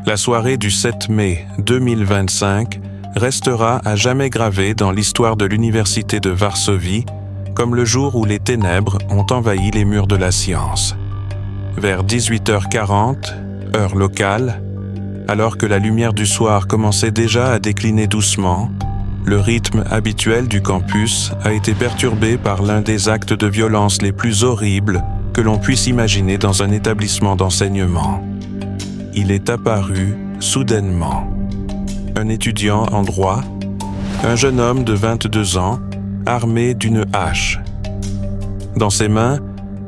La soirée du 7 mai 2025 restera à jamais gravée dans l'histoire de l'Université de Varsovie comme le jour où les ténèbres ont envahi les murs de la science. Vers 18h40, heure locale, alors que la lumière du soir commençait déjà à décliner doucement, le rythme habituel du campus a été perturbé par l'un des actes de violence les plus horribles que l'on puisse imaginer dans un établissement d'enseignement. Il est apparu soudainement. Un étudiant en droit, un jeune homme de 22 ans, armé d'une hache. Dans ses mains,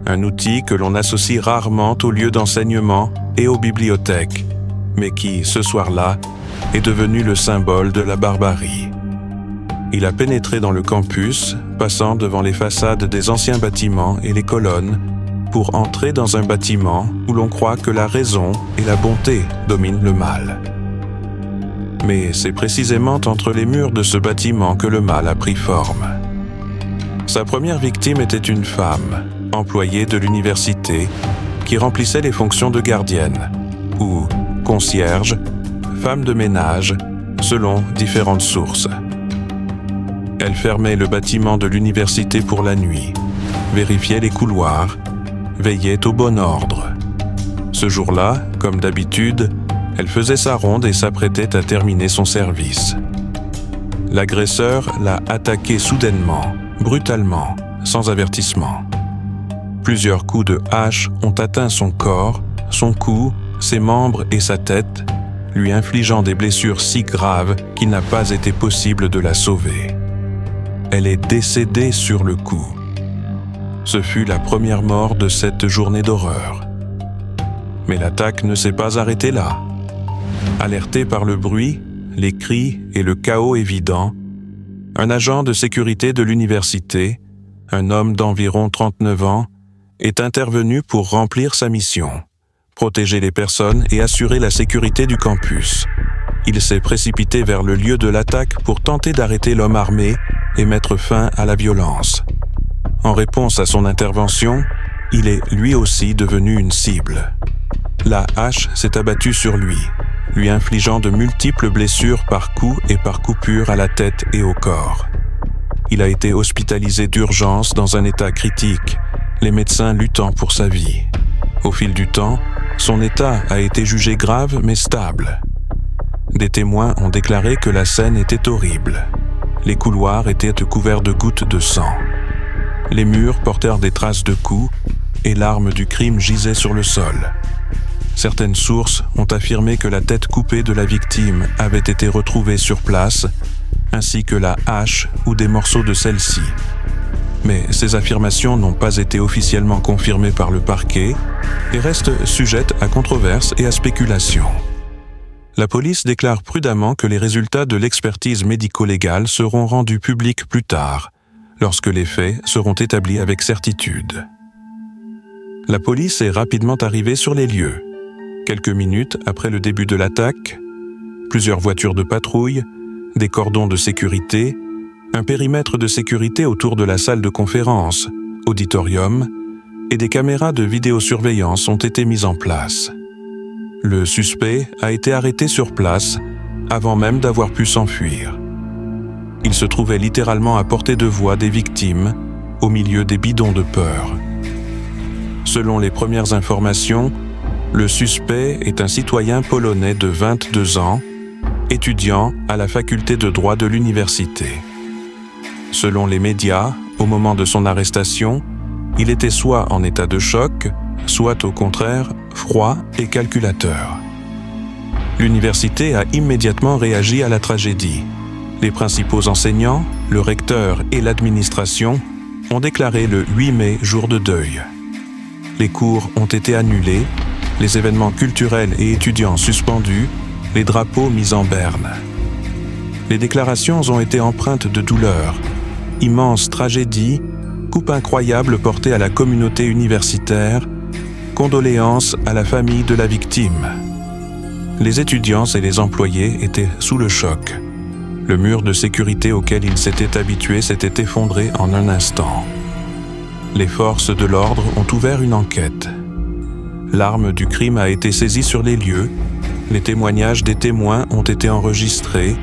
un outil que l'on associe rarement aux lieux d'enseignement et aux bibliothèques, mais qui, ce soir-là, est devenu le symbole de la barbarie. Il a pénétré dans le campus, passant devant les façades des anciens bâtiments et les colonnes, pour entrer dans un bâtiment où l'on croit que la raison et la bonté dominent le mal. Mais c'est précisément entre les murs de ce bâtiment que le mal a pris forme. Sa première victime était une femme, employée de l'université, qui remplissait les fonctions de gardienne, ou concierge, femme de ménage, selon différentes sources. Elle fermait le bâtiment de l'université pour la nuit, vérifiait les couloirs, veillait au bon ordre. Ce jour-là, comme d'habitude, elle faisait sa ronde et s'apprêtait à terminer son service. L'agresseur l'a attaquée soudainement, brutalement, sans avertissement. Plusieurs coups de hache ont atteint son corps, son cou, ses membres et sa tête, lui infligeant des blessures si graves qu'il n'a pas été possible de la sauver. Elle est décédée sur le coup. Ce fut la première mort de cette journée d'horreur. Mais l'attaque ne s'est pas arrêtée là. Alerté par le bruit, les cris et le chaos évident, un agent de sécurité de l'université, un homme d'environ 39 ans, est intervenu pour remplir sa mission, protéger les personnes et assurer la sécurité du campus. Il s'est précipité vers le lieu de l'attaque pour tenter d'arrêter l'homme armé et mettre fin à la violence. En réponse à son intervention, il est lui aussi devenu une cible. La hache s'est abattue sur lui, lui infligeant de multiples blessures par coups et par coupures à la tête et au corps. Il a été hospitalisé d'urgence dans un état critique, les médecins luttant pour sa vie. Au fil du temps, son état a été jugé grave mais stable. Des témoins ont déclaré que la scène était horrible. Les couloirs étaient couverts de gouttes de sang. Les murs portèrent des traces de coups et l'arme du crime gisait sur le sol. Certaines sources ont affirmé que la tête coupée de la victime avait été retrouvée sur place, ainsi que la hache ou des morceaux de celle-ci. Mais ces affirmations n'ont pas été officiellement confirmées par le parquet et restent sujettes à controverse et à spéculation. La police déclare prudemment que les résultats de l'expertise médico-légale seront rendus publics plus tard, lorsque les faits seront établis avec certitude. La police est rapidement arrivée sur les lieux. Quelques minutes après le début de l'attaque, plusieurs voitures de patrouille, des cordons de sécurité, un périmètre de sécurité autour de la salle de conférence, auditorium, et des caméras de vidéosurveillance ont été mises en place. Le suspect a été arrêté sur place avant même d'avoir pu s'enfuir. Il se trouvait littéralement à portée de voix des victimes, au milieu des bidons de peur. Selon les premières informations, le suspect est un citoyen polonais de 22 ans, étudiant à la faculté de droit de l'université. Selon les médias, au moment de son arrestation, il était soit en état de choc, soit au contraire froid et calculateur. L'université a immédiatement réagi à la tragédie. Les principaux enseignants, le recteur et l'administration ont déclaré le 8 mai jour de deuil. Les cours ont été annulés, les événements culturels et étudiants suspendus, les drapeaux mis en berne. Les déclarations ont été empreintes de douleur, immense tragédie, coupe incroyable portée à la communauté universitaire, condoléances à la famille de la victime. Les étudiants et les employés étaient sous le choc. Le mur de sécurité auquel ils s'étaient habitués s'était effondré en un instant. Les forces de l'ordre ont ouvert une enquête. L'arme du crime a été saisie sur les lieux Les témoignages des témoins ont été enregistrés,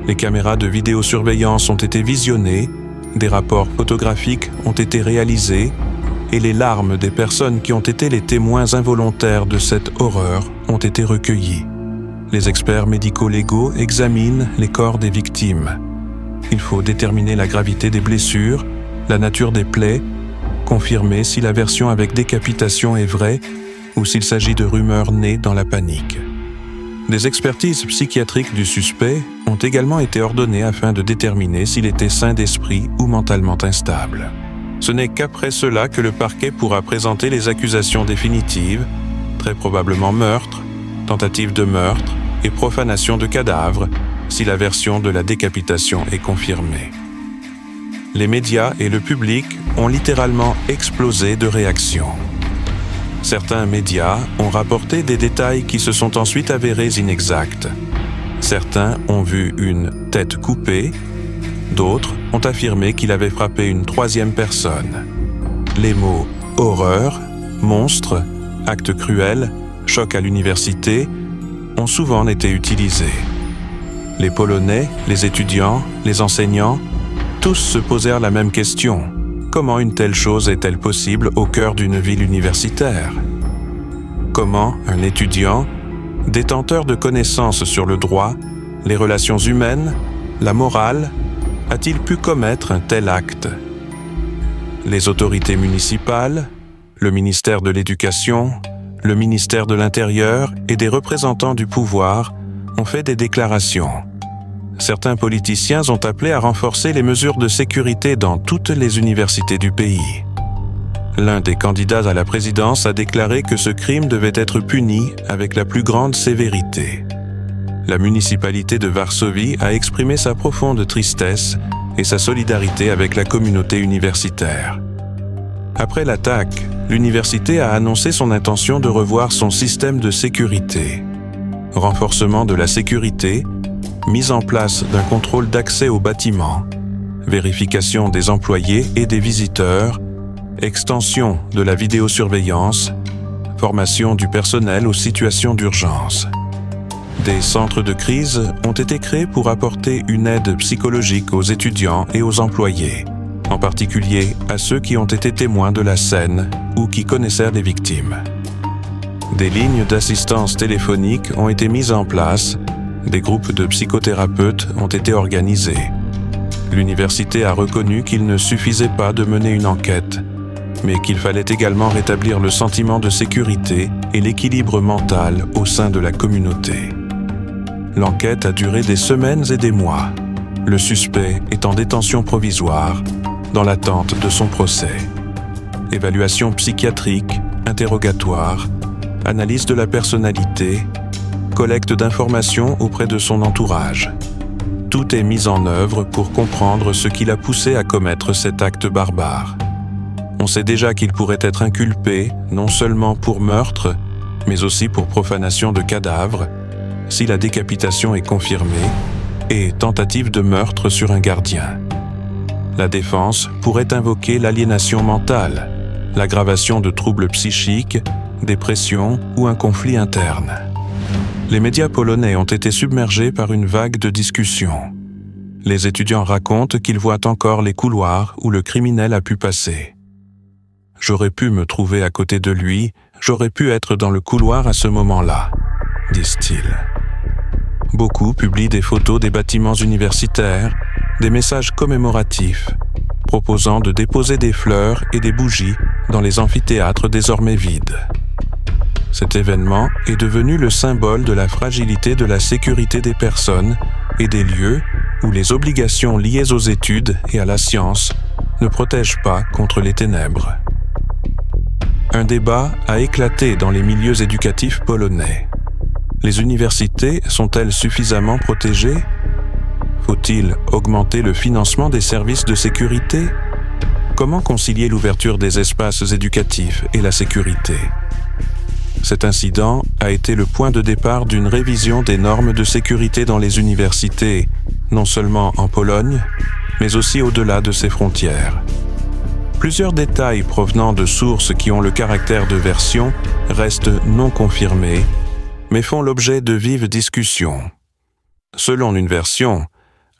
les caméras de vidéosurveillance ont été visionnées, des rapports photographiques ont été réalisés et les larmes des personnes qui ont été les témoins involontaires de cette horreur ont été recueillies. Les experts médico-légaux examinent les corps des victimes. Il faut déterminer la gravité des blessures, la nature des plaies, confirmer si la version avec décapitation est vraie ou s'il s'agit de rumeurs nées dans la panique. Des expertises psychiatriques du suspect ont également été ordonnées afin de déterminer s'il était sain d'esprit ou mentalement instable. Ce n'est qu'après cela que le parquet pourra présenter les accusations définitives, très probablement meurtre, tentative de meurtre et profanation de cadavres, si la version de la décapitation est confirmée. Les médias et le public ont littéralement explosé de réactions. Certains médias ont rapporté des détails qui se sont ensuite avérés inexacts. Certains ont vu une tête coupée, d'autres ont affirmé qu'il avait frappé une troisième personne. Les mots « horreur »,« monstre »,« acte cruel »,« choc à l'université » ont souvent été utilisés. Les Polonais, les étudiants, les enseignants, tous se posèrent la même question. Comment une telle chose est-elle possible au cœur d'une ville universitaire? Comment un étudiant, détenteur de connaissances sur le droit, les relations humaines, la morale, a-t-il pu commettre un tel acte? Les autorités municipales, le ministère de l'Éducation, le ministère de l'Intérieur et des représentants du pouvoir ont fait des déclarations. Certains politiciens ont appelé à renforcer les mesures de sécurité dans toutes les universités du pays. L'un des candidats à la présidence a déclaré que ce crime devait être puni avec la plus grande sévérité. La municipalité de Varsovie a exprimé sa profonde tristesse et sa solidarité avec la communauté universitaire. Après l'attaque, l'université a annoncé son intention de revoir son système de sécurité. Renforcement de la sécurité, mise en place d'un contrôle d'accès aux bâtiments, vérification des employés et des visiteurs, extension de la vidéosurveillance, formation du personnel aux situations d'urgence. Des centres de crise ont été créés pour apporter une aide psychologique aux étudiants et aux employés, en particulier à ceux qui ont été témoins de la scène ou qui connaissaient les victimes. Des lignes d'assistance téléphonique ont été mises en place, des groupes de psychothérapeutes ont été organisés. L'université a reconnu qu'il ne suffisait pas de mener une enquête, mais qu'il fallait également rétablir le sentiment de sécurité et l'équilibre mental au sein de la communauté. L'enquête a duré des semaines et des mois. Le suspect est en détention provisoire, dans l'attente de son procès. Évaluation psychiatrique, interrogatoire, analyse de la personnalité, collecte d'informations auprès de son entourage. Tout est mis en œuvre pour comprendre ce qui l'a poussé à commettre cet acte barbare. On sait déjà qu'il pourrait être inculpé non seulement pour meurtre, mais aussi pour profanation de cadavres, si la décapitation est confirmée, et tentative de meurtre sur un gardien. La défense pourrait invoquer l'aliénation mentale, l'aggravation de troubles psychiques, dépression ou un conflit interne. Les médias polonais ont été submergés par une vague de discussions. Les étudiants racontent qu'ils voient encore les couloirs où le criminel a pu passer. « J'aurais pu me trouver à côté de lui, j'aurais pu être dans le couloir à ce moment-là », disent-ils. Beaucoup publient des photos des bâtiments universitaires, des messages commémoratifs, proposant de déposer des fleurs et des bougies dans les amphithéâtres désormais vides. Cet événement est devenu le symbole de la fragilité de la sécurité des personnes et des lieux où les obligations liées aux études et à la science ne protègent pas contre les ténèbres. Un débat a éclaté dans les milieux éducatifs polonais. Les universités sont-elles suffisamment protégées? Faut-il augmenter le financement des services de sécurité? Comment concilier l'ouverture des espaces éducatifs et la sécurité? Cet incident a été le point de départ d'une révision des normes de sécurité dans les universités, non seulement en Pologne, mais aussi au-delà de ses frontières. Plusieurs détails provenant de sources qui ont le caractère de version restent non confirmés, mais font l'objet de vives discussions. Selon une version,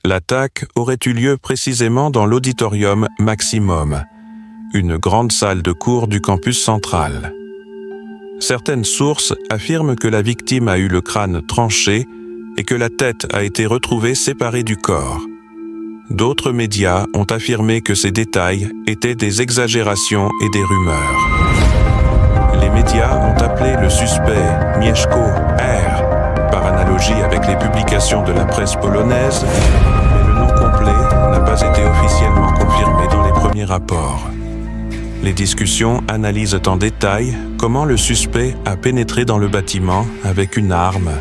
l'attaque aurait eu lieu précisément dans l'auditorium Maximum, une grande salle de cours du campus central. Certaines sources affirment que la victime a eu le crâne tranché et que la tête a été retrouvée séparée du corps. D'autres médias ont affirmé que ces détails étaient des exagérations et des rumeurs. Les médias ont appelé le suspect Mieszko R, par analogie avec les publications de la presse polonaise, mais le nom complet n'a pas été officiellement confirmé dans les premiers rapports. Les discussions analysent en détail comment le suspect a pénétré dans le bâtiment avec une arme,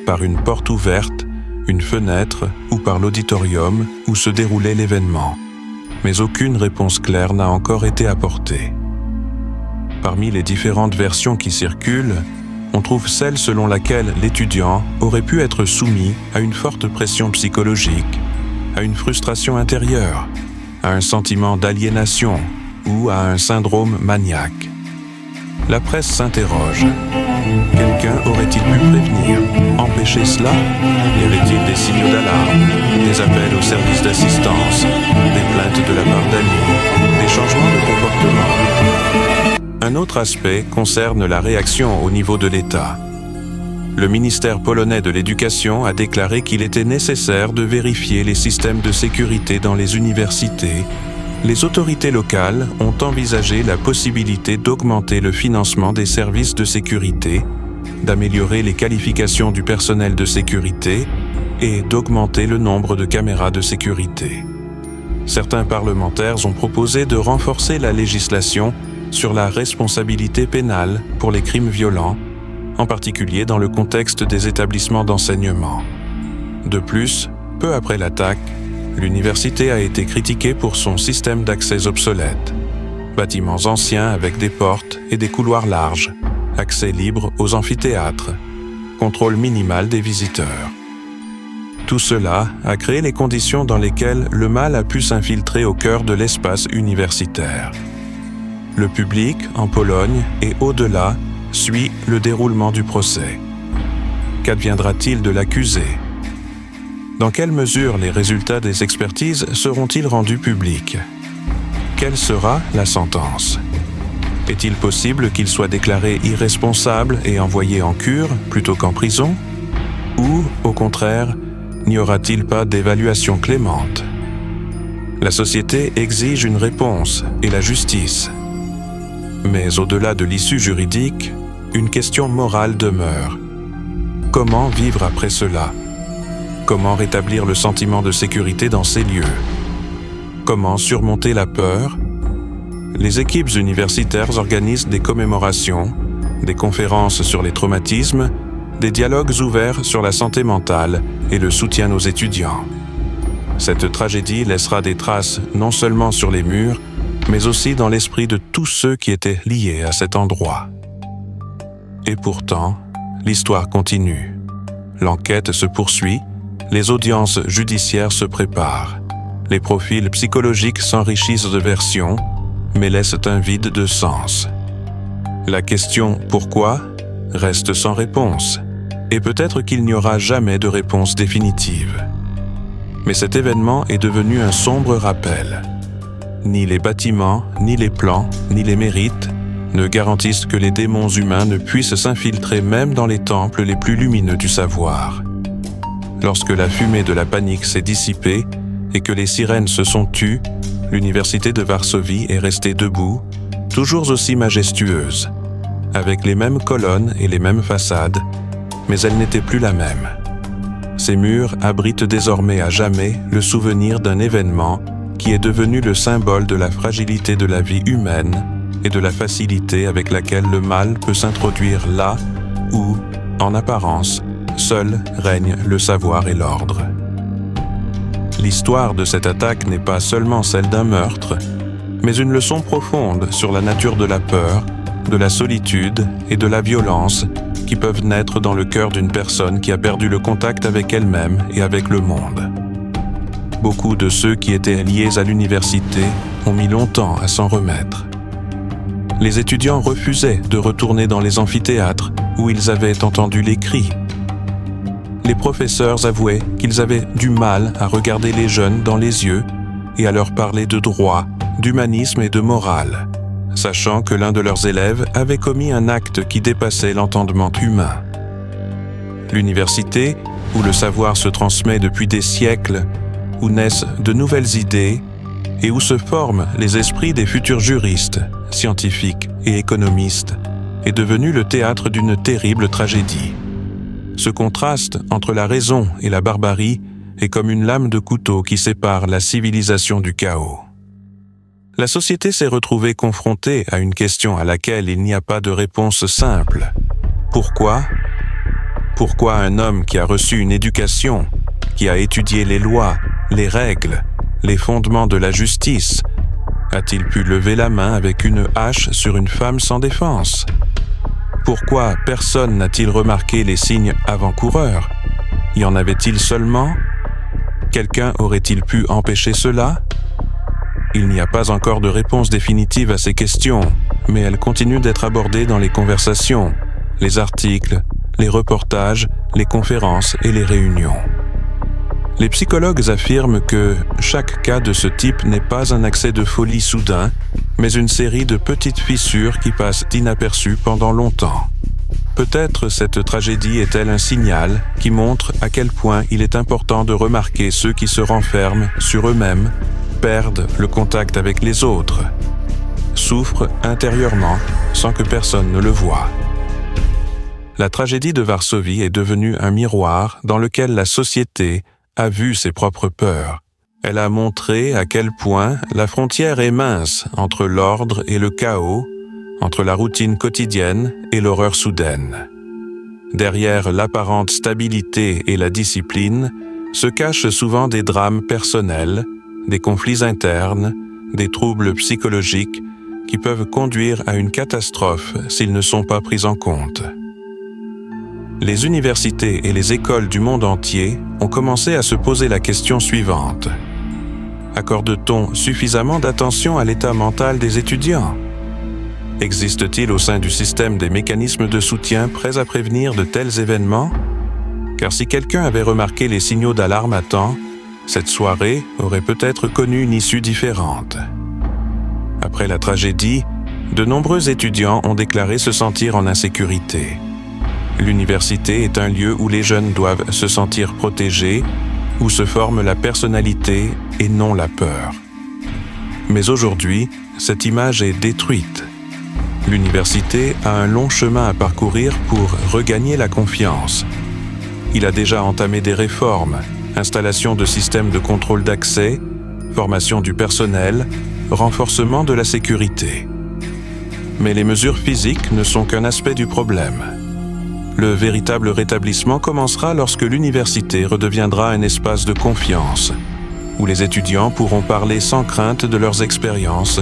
par une porte ouverte, une fenêtre ou par l'auditorium où se déroulait l'événement. Mais aucune réponse claire n'a encore été apportée. Parmi les différentes versions qui circulent, on trouve celle selon laquelle l'étudiant aurait pu être soumis à une forte pression psychologique, à une frustration intérieure, à un sentiment d'aliénation ou à un syndrome maniaque. La presse s'interroge. Quelqu'un aurait-il pu prévenir, empêcher cela? Y avait-il des signaux d'alarme, des appels aux services d'assistance, des plaintes de la part d'amis, des changements de comportement? Un autre aspect concerne la réaction au niveau de l'État. Le ministère polonais de l'Éducation a déclaré qu'il était nécessaire de vérifier les systèmes de sécurité dans les universités. Les autorités locales ont envisagé la possibilité d'augmenter le financement des services de sécurité, d'améliorer les qualifications du personnel de sécurité et d'augmenter le nombre de caméras de sécurité. Certains parlementaires ont proposé de renforcer la législation sur la responsabilité pénale pour les crimes violents, en particulier dans le contexte des établissements d'enseignement. De plus, peu après l'attaque, l'université a été critiquée pour son système d'accès obsolète. Bâtiments anciens avec des portes et des couloirs larges, accès libre aux amphithéâtres, contrôle minimal des visiteurs. Tout cela a créé les conditions dans lesquelles le mal a pu s'infiltrer au cœur de l'espace universitaire. Le public, en Pologne et au-delà, suit le déroulement du procès. Qu'adviendra-t-il de l'accusé? Dans quelle mesure les résultats des expertises seront-ils rendus publics? Quelle sera la sentence? Est-il possible qu'il soit déclaré irresponsable et envoyé en cure plutôt qu'en prison? Ou, au contraire, n'y aura-t-il pas d'évaluation clémente? La société exige une réponse et la justice. Mais au-delà de l'issue juridique, une question morale demeure. Comment vivre après cela? Comment rétablir le sentiment de sécurité dans ces lieux? Comment surmonter la peur? Les équipes universitaires organisent des commémorations, des conférences sur les traumatismes, des dialogues ouverts sur la santé mentale et le soutien aux étudiants. Cette tragédie laissera des traces non seulement sur les murs, mais aussi dans l'esprit de tous ceux qui étaient liés à cet endroit. Et pourtant, l'histoire continue. L'enquête se poursuit, les audiences judiciaires se préparent. Les profils psychologiques s'enrichissent de versions, mais laissent un vide de sens. La question « pourquoi ?» reste sans réponse, et peut-être qu'il n'y aura jamais de réponse définitive. Mais cet événement est devenu un sombre rappel. Ni les bâtiments, ni les plans, ni les mérites ne garantissent que les démons humains ne puissent s'infiltrer même dans les temples les plus lumineux du savoir. Lorsque la fumée de la panique s'est dissipée et que les sirènes se sont tues, l'université de Varsovie est restée debout, toujours aussi majestueuse, avec les mêmes colonnes et les mêmes façades, mais elle n'était plus la même. Ces murs abritent désormais à jamais le souvenir d'un événement qui est devenu le symbole de la fragilité de la vie humaine et de la facilité avec laquelle le mal peut s'introduire là où, en apparence, seul règne le savoir et l'ordre. L'histoire de cette attaque n'est pas seulement celle d'un meurtre, mais une leçon profonde sur la nature de la peur, de la solitude et de la violence qui peuvent naître dans le cœur d'une personne qui a perdu le contact avec elle-même et avec le monde. Beaucoup de ceux qui étaient liés à l'université ont mis longtemps à s'en remettre. Les étudiants refusaient de retourner dans les amphithéâtres où ils avaient entendu les cris. Les professeurs avouaient qu'ils avaient du mal à regarder les jeunes dans les yeux et à leur parler de droit, d'humanisme et de morale, sachant que l'un de leurs élèves avait commis un acte qui dépassait l'entendement humain. L'université, où le savoir se transmet depuis des siècles, où naissent de nouvelles idées et où se forment les esprits des futurs juristes, scientifiques et économistes, est devenue le théâtre d'une terrible tragédie. Ce contraste entre la raison et la barbarie est comme une lame de couteau qui sépare la civilisation du chaos. La société s'est retrouvée confrontée à une question à laquelle il n'y a pas de réponse simple. Pourquoi ? Pourquoi un homme qui a reçu une éducation, qui a étudié les lois, les règles, les fondements de la justice, a-t-il pu lever la main avec une hache sur une femme sans défense ? Pourquoi personne n'a-t-il remarqué les signes avant-coureurs ? Y en avait-il seulement ? Quelqu'un aurait-il pu empêcher cela ? Il n'y a pas encore de réponse définitive à ces questions, mais elles continuent d'être abordées dans les conversations, les articles, les reportages, les conférences et les réunions. Les psychologues affirment que chaque cas de ce type n'est pas un accès de folie soudain, mais une série de petites fissures qui passent inaperçues pendant longtemps. Peut-être cette tragédie est-elle un signal qui montre à quel point il est important de remarquer ceux qui se renferment sur eux-mêmes, perdent le contact avec les autres, souffrent intérieurement sans que personne ne le voie. La tragédie de Varsovie est devenue un miroir dans lequel la société a vu ses propres peurs. Elle a montré à quel point la frontière est mince entre l'ordre et le chaos, entre la routine quotidienne et l'horreur soudaine. Derrière l'apparente stabilité et la discipline se cachent souvent des drames personnels, des conflits internes, des troubles psychologiques qui peuvent conduire à une catastrophe s'ils ne sont pas pris en compte. Les universités et les écoles du monde entier ont commencé à se poser la question suivante. Accorde-t-on suffisamment d'attention à l'état mental des étudiants ? Existe-t-il au sein du système des mécanismes de soutien prêts à prévenir de tels événements ? Car si quelqu'un avait remarqué les signaux d'alarme à temps, cette soirée aurait peut-être connu une issue différente. Après la tragédie, de nombreux étudiants ont déclaré se sentir en insécurité. L'université est un lieu où les jeunes doivent se sentir protégés, où se forme la personnalité et non la peur. Mais aujourd'hui, cette image est détruite. L'université a un long chemin à parcourir pour regagner la confiance. Il a déjà entamé des réformes, installation de systèmes de contrôle d'accès, formation du personnel, renforcement de la sécurité. Mais les mesures physiques ne sont qu'un aspect du problème. Le véritable rétablissement commencera lorsque l'université redeviendra un espace de confiance, où les étudiants pourront parler sans crainte de leurs expériences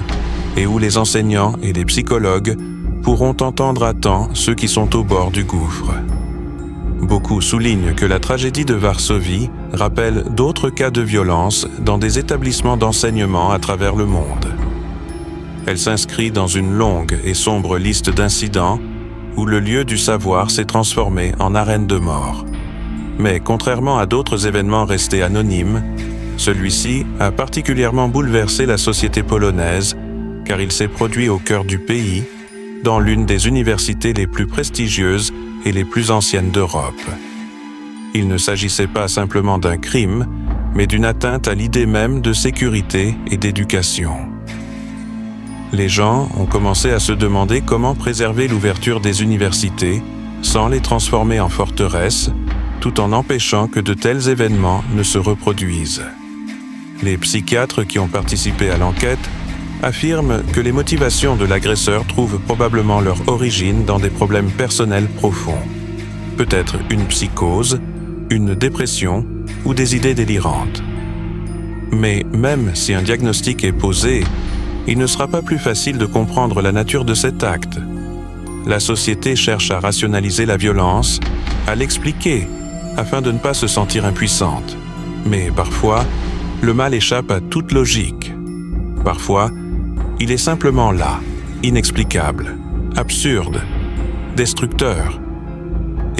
et où les enseignants et les psychologues pourront entendre à temps ceux qui sont au bord du gouffre. Beaucoup soulignent que la tragédie de Varsovie rappelle d'autres cas de violence dans des établissements d'enseignement à travers le monde. Elle s'inscrit dans une longue et sombre liste d'incidents où le lieu du savoir s'est transformé en arène de mort. Mais contrairement à d'autres événements restés anonymes, celui-ci a particulièrement bouleversé la société polonaise car il s'est produit au cœur du pays, dans l'une des universités les plus prestigieuses et les plus anciennes d'Europe. Il ne s'agissait pas simplement d'un crime, mais d'une atteinte à l'idée même de sécurité et d'éducation. Les gens ont commencé à se demander comment préserver l'ouverture des universités sans les transformer en forteresses, tout en empêchant que de tels événements ne se reproduisent. Les psychiatres qui ont participé à l'enquête affirment que les motivations de l'agresseur trouvent probablement leur origine dans des problèmes personnels profonds. Peut-être une psychose, une dépression ou des idées délirantes. Mais même si un diagnostic est posé, il ne sera pas plus facile de comprendre la nature de cet acte. La société cherche à rationaliser la violence, à l'expliquer, afin de ne pas se sentir impuissante. Mais parfois, le mal échappe à toute logique. Parfois, il est simplement là, inexplicable, absurde, destructeur,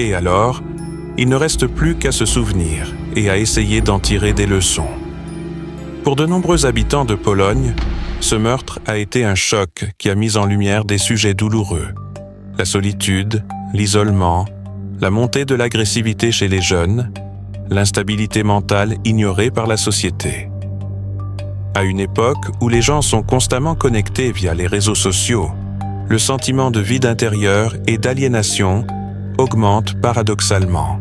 Et alors, il ne reste plus qu'à se souvenir et à essayer d'en tirer des leçons. Pour de nombreux habitants de Pologne, ce meurtre a été un choc qui a mis en lumière des sujets douloureux. La solitude, l'isolement, la montée de l'agressivité chez les jeunes, l'instabilité mentale ignorée par la société. À une époque où les gens sont constamment connectés via les réseaux sociaux, le sentiment de vide intérieur et d'aliénation augmente paradoxalement.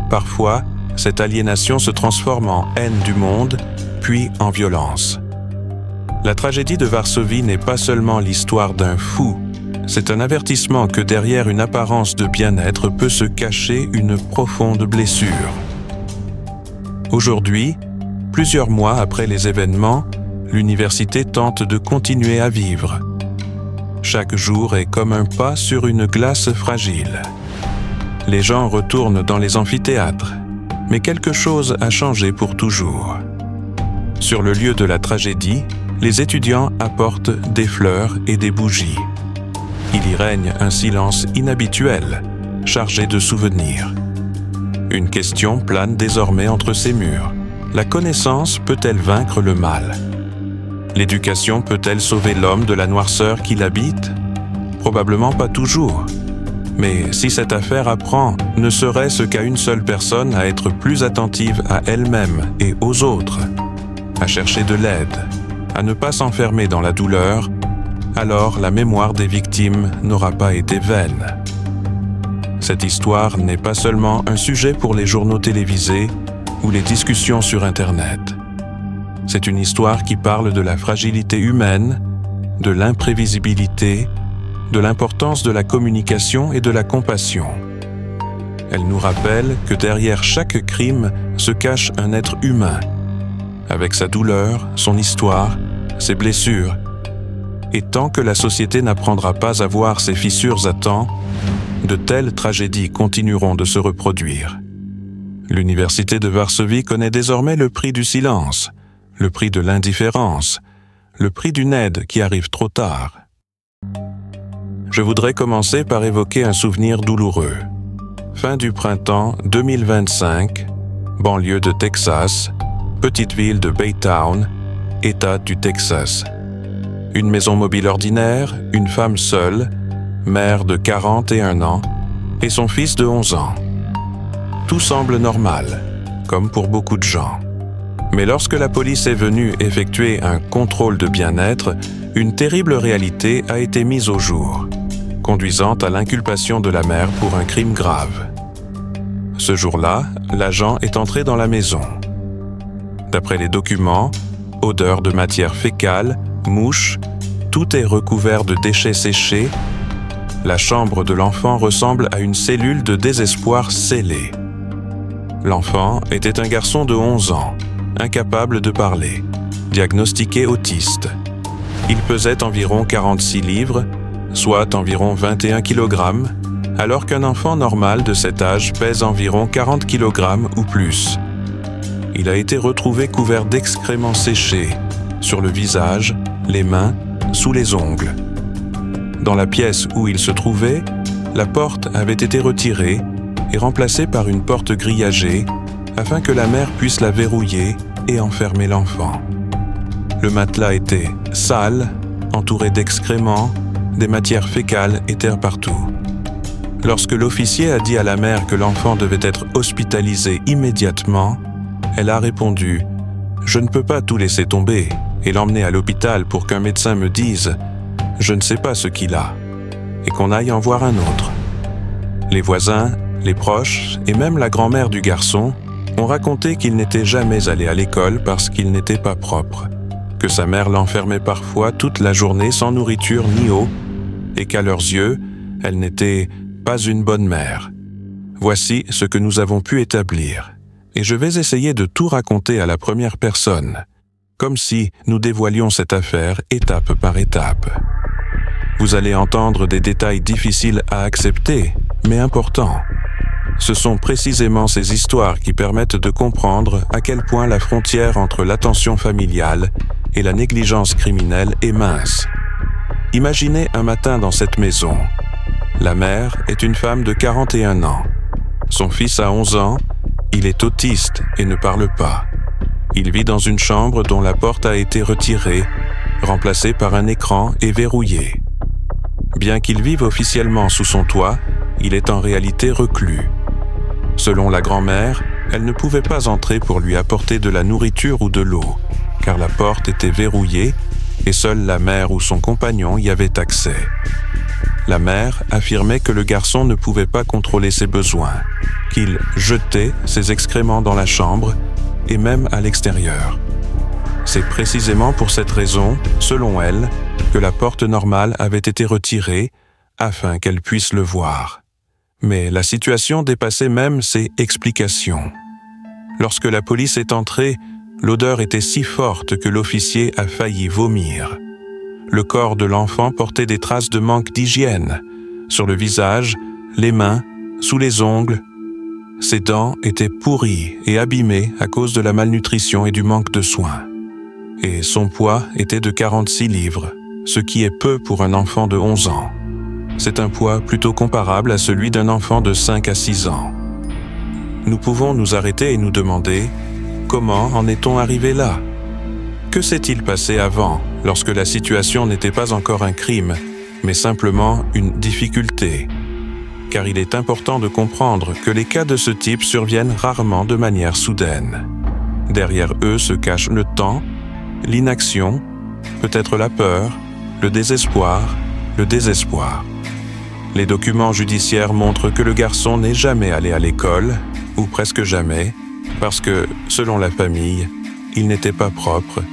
Parfois, cette aliénation se transforme en haine du monde, puis en violence. La tragédie de Varsovie n'est pas seulement l'histoire d'un fou, c'est un avertissement que derrière une apparence de bien-être peut se cacher une profonde blessure. Aujourd'hui, plusieurs mois après les événements, l'université tente de continuer à vivre. Chaque jour est comme un pas sur une glace fragile. Les gens retournent dans les amphithéâtres, mais quelque chose a changé pour toujours. Sur le lieu de la tragédie, les étudiants apportent des fleurs et des bougies. Il y règne un silence inhabituel, chargé de souvenirs. Une question plane désormais entre ces murs. La connaissance peut-elle vaincre le mal? L'éducation peut-elle sauver l'homme de la noirceur qui l'habite? Probablement pas toujours. Mais si cette affaire apprend, ne serait-ce qu'à une seule personne à être plus attentive à elle-même et aux autres, à chercher de l'aide, à ne pas s'enfermer dans la douleur, alors la mémoire des victimes n'aura pas été vaine. Cette histoire n'est pas seulement un sujet pour les journaux télévisés ou les discussions sur Internet. C'est une histoire qui parle de la fragilité humaine, de l'imprévisibilité, de l'importance de la communication et de la compassion. Elle nous rappelle que derrière chaque crime se cache un être humain, avec sa douleur, son histoire, ses blessures. Et tant que la société n'apprendra pas à voir ces fissures à temps, de telles tragédies continueront de se reproduire. L'université de Varsovie connaît désormais le prix du silence, le prix de l'indifférence, le prix d'une aide qui arrive trop tard. Je voudrais commencer par évoquer un souvenir douloureux. Fin du printemps 2025, banlieue de Texas, petite ville de Baytown, État du Texas. Une maison mobile ordinaire, une femme seule, mère de 41 ans, et son fils de 11 ans. Tout semble normal, comme pour beaucoup de gens. Mais lorsque la police est venue effectuer un contrôle de bien-être, une terrible réalité a été mise au jour, conduisant à l'inculpation de la mère pour un crime grave. Ce jour-là, l'agent est entré dans la maison. D'après les documents, odeur de matière fécale, mouches, tout est recouvert de déchets séchés. La chambre de l'enfant ressemble à une cellule de désespoir scellée. L'enfant était un garçon de 11 ans, incapable de parler, diagnostiqué autiste. Il pesait environ 46 livres, soit environ 21 kg, alors qu'un enfant normal de cet âge pèse environ 40 kg ou plus. Il a été retrouvé couvert d'excréments séchés, sur le visage, les mains, sous les ongles. Dans la pièce où il se trouvait, la porte avait été retirée et remplacée par une porte grillagée afin que la mère puisse la verrouiller et enfermer l'enfant. Le matelas était sale, entouré d'excréments, des matières fécales étaient partout. Lorsque l'officier a dit à la mère que l'enfant devait être hospitalisé immédiatement, elle a répondu « Je ne peux pas tout laisser tomber et l'emmener à l'hôpital pour qu'un médecin me dise « Je ne sais pas ce qu'il a » et qu'on aille en voir un autre. » Les voisins, les proches et même la grand-mère du garçon ont raconté qu'il n'était jamais allé à l'école parce qu'il n'était pas propre, que sa mère l'enfermait parfois toute la journée sans nourriture ni eau et qu'à leurs yeux, elle n'était pas une bonne mère. Voici ce que nous avons pu établir. Et je vais essayer de tout raconter à la première personne, comme si nous dévoilions cette affaire étape par étape. Vous allez entendre des détails difficiles à accepter, mais importants. Ce sont précisément ces histoires qui permettent de comprendre à quel point la frontière entre l'attention familiale et la négligence criminelle est mince. Imaginez un matin dans cette maison. La mère est une femme de 41 ans. Son fils a 11 ans, il est autiste et ne parle pas. Il vit dans une chambre dont la porte a été retirée, remplacée par un écran et verrouillée. Bien qu'il vive officiellement sous son toit, il est en réalité reclus. Selon la grand-mère, elle ne pouvait pas entrer pour lui apporter de la nourriture ou de l'eau, car la porte était verrouillée et seule la mère ou son compagnon y avait accès. La mère affirmait que le garçon ne pouvait pas contrôler ses besoins, qu'il jetait ses excréments dans la chambre et même à l'extérieur. C'est précisément pour cette raison, selon elle, que la porte normale avait été retirée afin qu'elle puisse le voir. Mais la situation dépassait même ses explications. Lorsque la police est entrée, l'odeur était si forte que l'officier a failli vomir. Le corps de l'enfant portait des traces de manque d'hygiène, sur le visage, les mains, sous les ongles. Ses dents étaient pourries et abîmées à cause de la malnutrition et du manque de soins. Et son poids était de 46 livres, ce qui est peu pour un enfant de 11 ans. C'est un poids plutôt comparable à celui d'un enfant de 5 à 6 ans. Nous pouvons nous arrêter et nous demander « Comment en est-on arrivé là ?» Que s'est-il passé avant, lorsque la situation n'était pas encore un crime, mais simplement une difficulté? Car il est important de comprendre que les cas de ce type surviennent rarement de manière soudaine. Derrière eux se cache le temps, l'inaction, peut-être la peur, le désespoir. Les documents judiciaires montrent que le garçon n'est jamais allé à l'école, ou presque jamais, parce que, selon la famille, il n'était pas propre.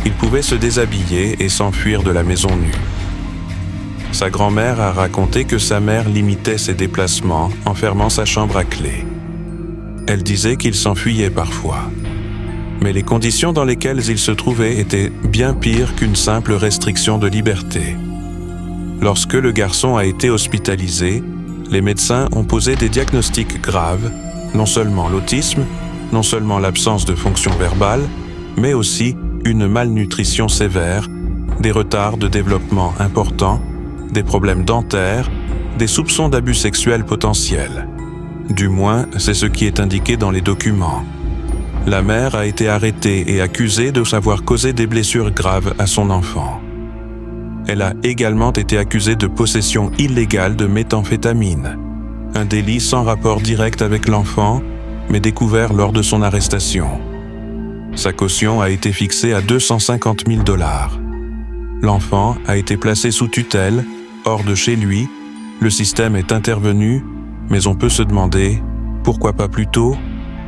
Il pouvait se déshabiller et s'enfuir de la maison nue. Sa grand-mère a raconté que sa mère limitait ses déplacements en fermant sa chambre à clé. Elle disait qu'il s'enfuyait parfois. Mais les conditions dans lesquelles il se trouvait étaient bien pires qu'une simple restriction de liberté. Lorsque le garçon a été hospitalisé, les médecins ont posé des diagnostics graves, non seulement l'autisme, non seulement l'absence de fonction verbale, mais aussi une malnutrition sévère, des retards de développement importants, des problèmes dentaires, des soupçons d'abus sexuels potentiels. Du moins, c'est ce qui est indiqué dans les documents. La mère a été arrêtée et accusée de savoir causer des blessures graves à son enfant. Elle a également été accusée de possession illégale de méthamphétamine, un délit sans rapport direct avec l'enfant, mais découvert lors de son arrestation. Sa caution a été fixée à 250 000 $. L'enfant a été placé sous tutelle, hors de chez lui, le système est intervenu, mais on peut se demander, pourquoi pas plus tôt?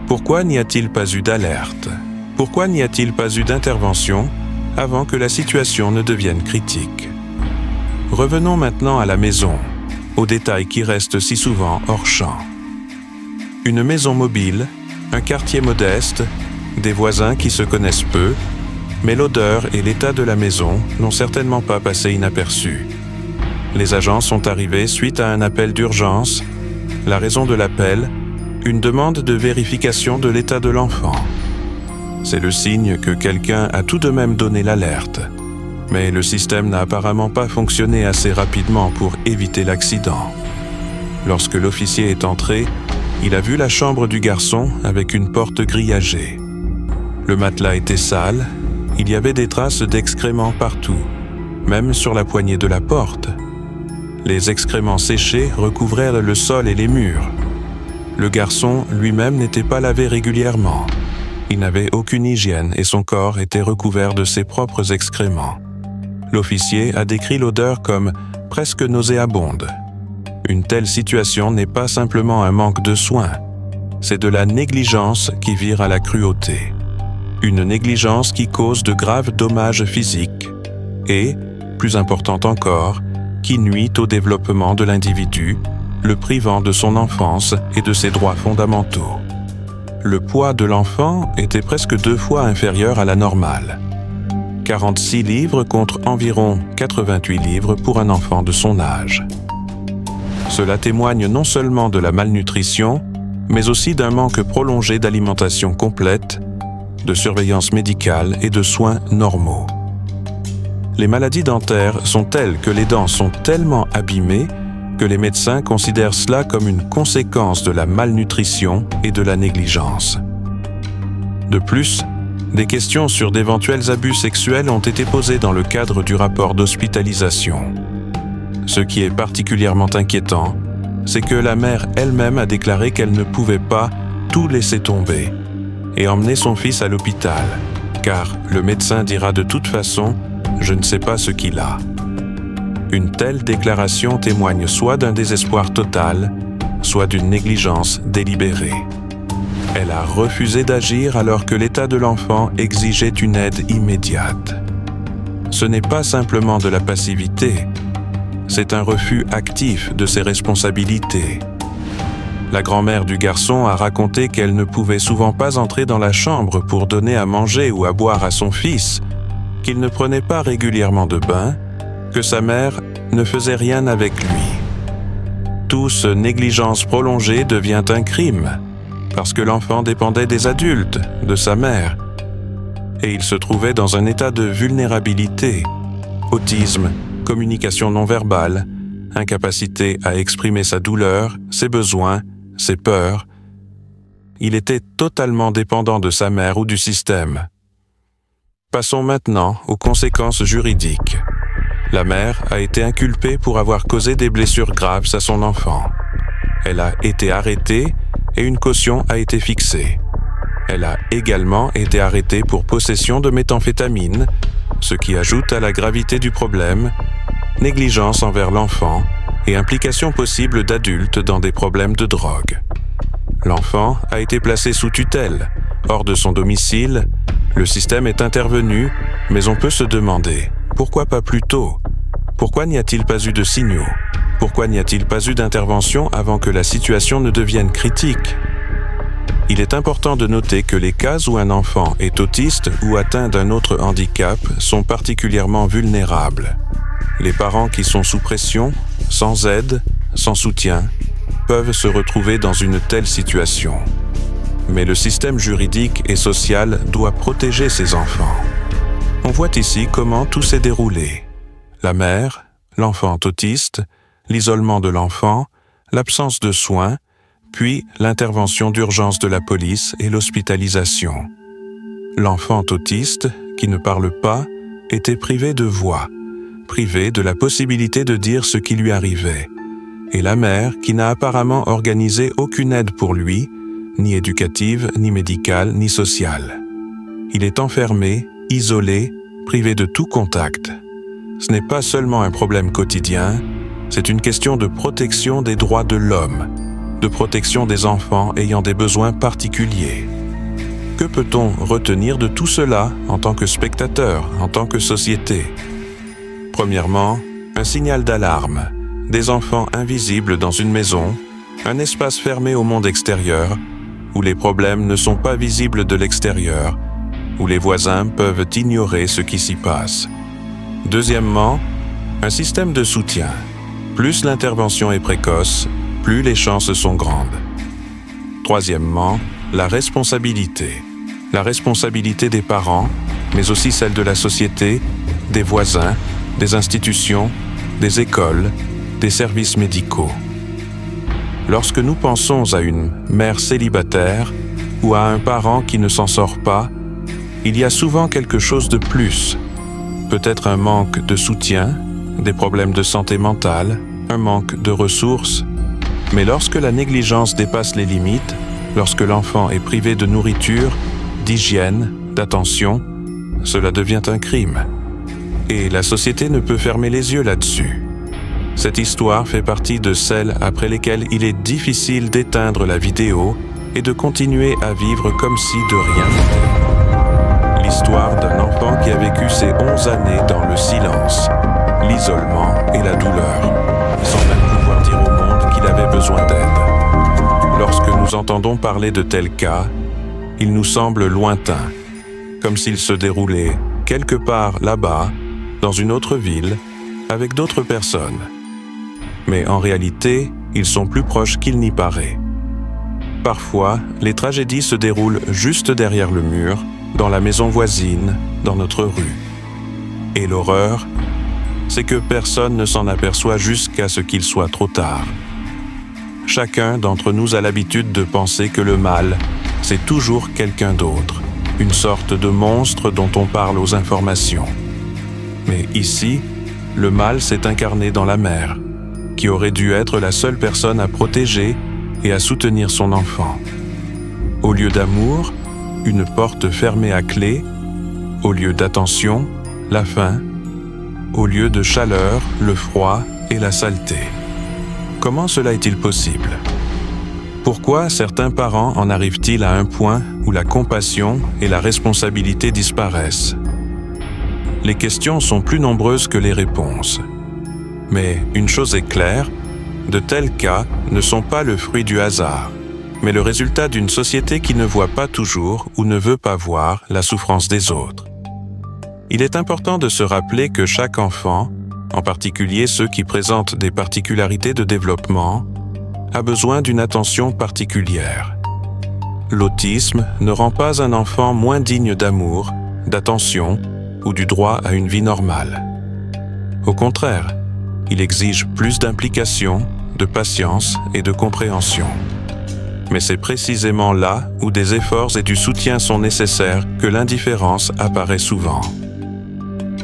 Pourquoi n'y a-t-il pas eu d'alerte? Pourquoi n'y a-t-il pas eu d'intervention avant que la situation ne devienne critique? Revenons maintenant à la maison, aux détails qui restent si souvent hors champ. Une maison mobile, un quartier modeste, des voisins qui se connaissent peu, mais l'odeur et l'état de la maison n'ont certainement pas passé inaperçus. Les agents sont arrivés suite à un appel d'urgence. La raison de l'appel, une demande de vérification de l'état de l'enfant. C'est le signe que quelqu'un a tout de même donné l'alerte. Mais le système n'a apparemment pas fonctionné assez rapidement pour éviter l'accident. Lorsque l'officier est entré, il a vu la chambre du garçon avec une porte grillagée. Le matelas était sale, il y avait des traces d'excréments partout, même sur la poignée de la porte. Les excréments séchés recouvraient le sol et les murs. Le garçon lui-même n'était pas lavé régulièrement. Il n'avait aucune hygiène et son corps était recouvert de ses propres excréments. L'officier a décrit l'odeur comme presque nauséabonde. Une telle situation n'est pas simplement un manque de soins, c'est de la négligence qui vire à la cruauté. Une négligence qui cause de graves dommages physiques et, plus important encore, qui nuit au développement de l'individu, le privant de son enfance et de ses droits fondamentaux. Le poids de l'enfant était presque 2 fois inférieur à la normale. 46 livres contre environ 88 livres pour un enfant de son âge. Cela témoigne non seulement de la malnutrition, mais aussi d'un manque prolongé d'alimentation complète, de surveillance médicale et de soins normaux. Les maladies dentaires sont telles que les dents sont tellement abîmées que les médecins considèrent cela comme une conséquence de la malnutrition et de la négligence. De plus, des questions sur d'éventuels abus sexuels ont été posées dans le cadre du rapport d'hospitalisation. Ce qui est particulièrement inquiétant, c'est que la mère elle-même a déclaré qu'elle ne pouvait pas tout laisser tomber et emmener son fils à l'hôpital, car le médecin dira de toute façon « je ne sais pas ce qu'il a ». Une telle déclaration témoigne soit d'un désespoir total, soit d'une négligence délibérée. Elle a refusé d'agir alors que l'état de l'enfant exigeait une aide immédiate. Ce n'est pas simplement de la passivité, c'est un refus actif de ses responsabilités. La grand-mère du garçon a raconté qu'elle ne pouvait souvent pas entrer dans la chambre pour donner à manger ou à boire à son fils, qu'il ne prenait pas régulièrement de bain, que sa mère ne faisait rien avec lui. Toute négligence prolongée devient un crime, parce que l'enfant dépendait des adultes, de sa mère, et il se trouvait dans un état de vulnérabilité, autisme, communication non verbale, incapacité à exprimer sa douleur, ses besoins, ses peurs. Il était totalement dépendant de sa mère ou du système. Passons maintenant aux conséquences juridiques. La mère a été inculpée pour avoir causé des blessures graves à son enfant. Elle a été arrêtée et une caution a été fixée. Elle a également été arrêtée pour possession de méthamphétamine, ce qui ajoute à la gravité du problème, négligence envers l'enfant et implication possible d'adultes dans des problèmes de drogue. L'enfant a été placé sous tutelle, hors de son domicile. Le système est intervenu, mais on peut se demander, pourquoi pas plus tôt? Pourquoi n'y a-t-il pas eu de signaux? Pourquoi n'y a-t-il pas eu d'intervention avant que la situation ne devienne critique? Il est important de noter que les cas où un enfant est autiste ou atteint d'un autre handicap sont particulièrement vulnérables. Les parents qui sont sous pression, sans aide, sans soutien, peuvent se retrouver dans une telle situation. Mais le système juridique et social doit protéger ces enfants. On voit ici comment tout s'est déroulé. La mère, l'enfant autiste, l'isolement de l'enfant, l'absence de soins, puis l'intervention d'urgence de la police et l'hospitalisation. L'enfant autiste, qui ne parle pas, était privé de voix, privé de la possibilité de dire ce qui lui arrivait, et la mère qui n'a apparemment organisé aucune aide pour lui, ni éducative, ni médicale, ni sociale. Il est enfermé, isolé, privé de tout contact. Ce n'est pas seulement un problème quotidien, c'est une question de protection des droits de l'homme, de protection des enfants ayant des besoins particuliers. Que peut-on retenir de tout cela en tant que spectateur, en tant que société? Premièrement, un signal d'alarme, des enfants invisibles dans une maison, un espace fermé au monde extérieur, où les problèmes ne sont pas visibles de l'extérieur, où les voisins peuvent ignorer ce qui s'y passe. Deuxièmement, un système de soutien. Plus l'intervention est précoce, plus les chances sont grandes. Troisièmement, la responsabilité. La responsabilité des parents, mais aussi celle de la société, des voisins, des institutions, des écoles, des services médicaux. Lorsque nous pensons à une mère célibataire ou à un parent qui ne s'en sort pas, il y a souvent quelque chose de plus. Peut-être un manque de soutien, des problèmes de santé mentale, un manque de ressources. Mais lorsque la négligence dépasse les limites, lorsque l'enfant est privé de nourriture, d'hygiène, d'attention, cela devient un crime. Et la société ne peut fermer les yeux là-dessus. Cette histoire fait partie de celles après lesquelles il est difficile d'éteindre la vidéo et de continuer à vivre comme si de rien n'était. L'histoire d'un enfant qui a vécu ses 11 années dans le silence, l'isolement et la douleur, sans même pouvoir dire au monde qu'il avait besoin d'aide. Lorsque nous entendons parler de tels cas, ils nous semblent lointains, comme s'ils se déroulaient quelque part là-bas, dans une autre ville, avec d'autres personnes. Mais en réalité, ils sont plus proches qu'il n'y paraît. Parfois, les tragédies se déroulent juste derrière le mur, dans la maison voisine, dans notre rue. Et l'horreur, c'est que personne ne s'en aperçoit jusqu'à ce qu'il soit trop tard. Chacun d'entre nous a l'habitude de penser que le mal, c'est toujours quelqu'un d'autre, une sorte de monstre dont on parle aux informations. Mais ici, le mal s'est incarné dans la mère, qui aurait dû être la seule personne à protéger et à soutenir son enfant. Au lieu d'amour, une porte fermée à clé. Au lieu d'attention, la faim. Au lieu de chaleur, le froid et la saleté. Comment cela est-il possible? Pourquoi certains parents en arrivent-ils à un point où la compassion et la responsabilité disparaissent? Les questions sont plus nombreuses que les réponses. Mais une chose est claire, de tels cas ne sont pas le fruit du hasard, mais le résultat d'une société qui ne voit pas toujours ou ne veut pas voir la souffrance des autres. Il est important de se rappeler que chaque enfant, en particulier ceux qui présentent des particularités de développement, a besoin d'une attention particulière. L'autisme ne rend pas un enfant moins digne d'amour, d'attention ou du droit à une vie normale. Au contraire, il exige plus d'implication, de patience et de compréhension. Mais c'est précisément là où des efforts et du soutien sont nécessaires que l'indifférence apparaît souvent.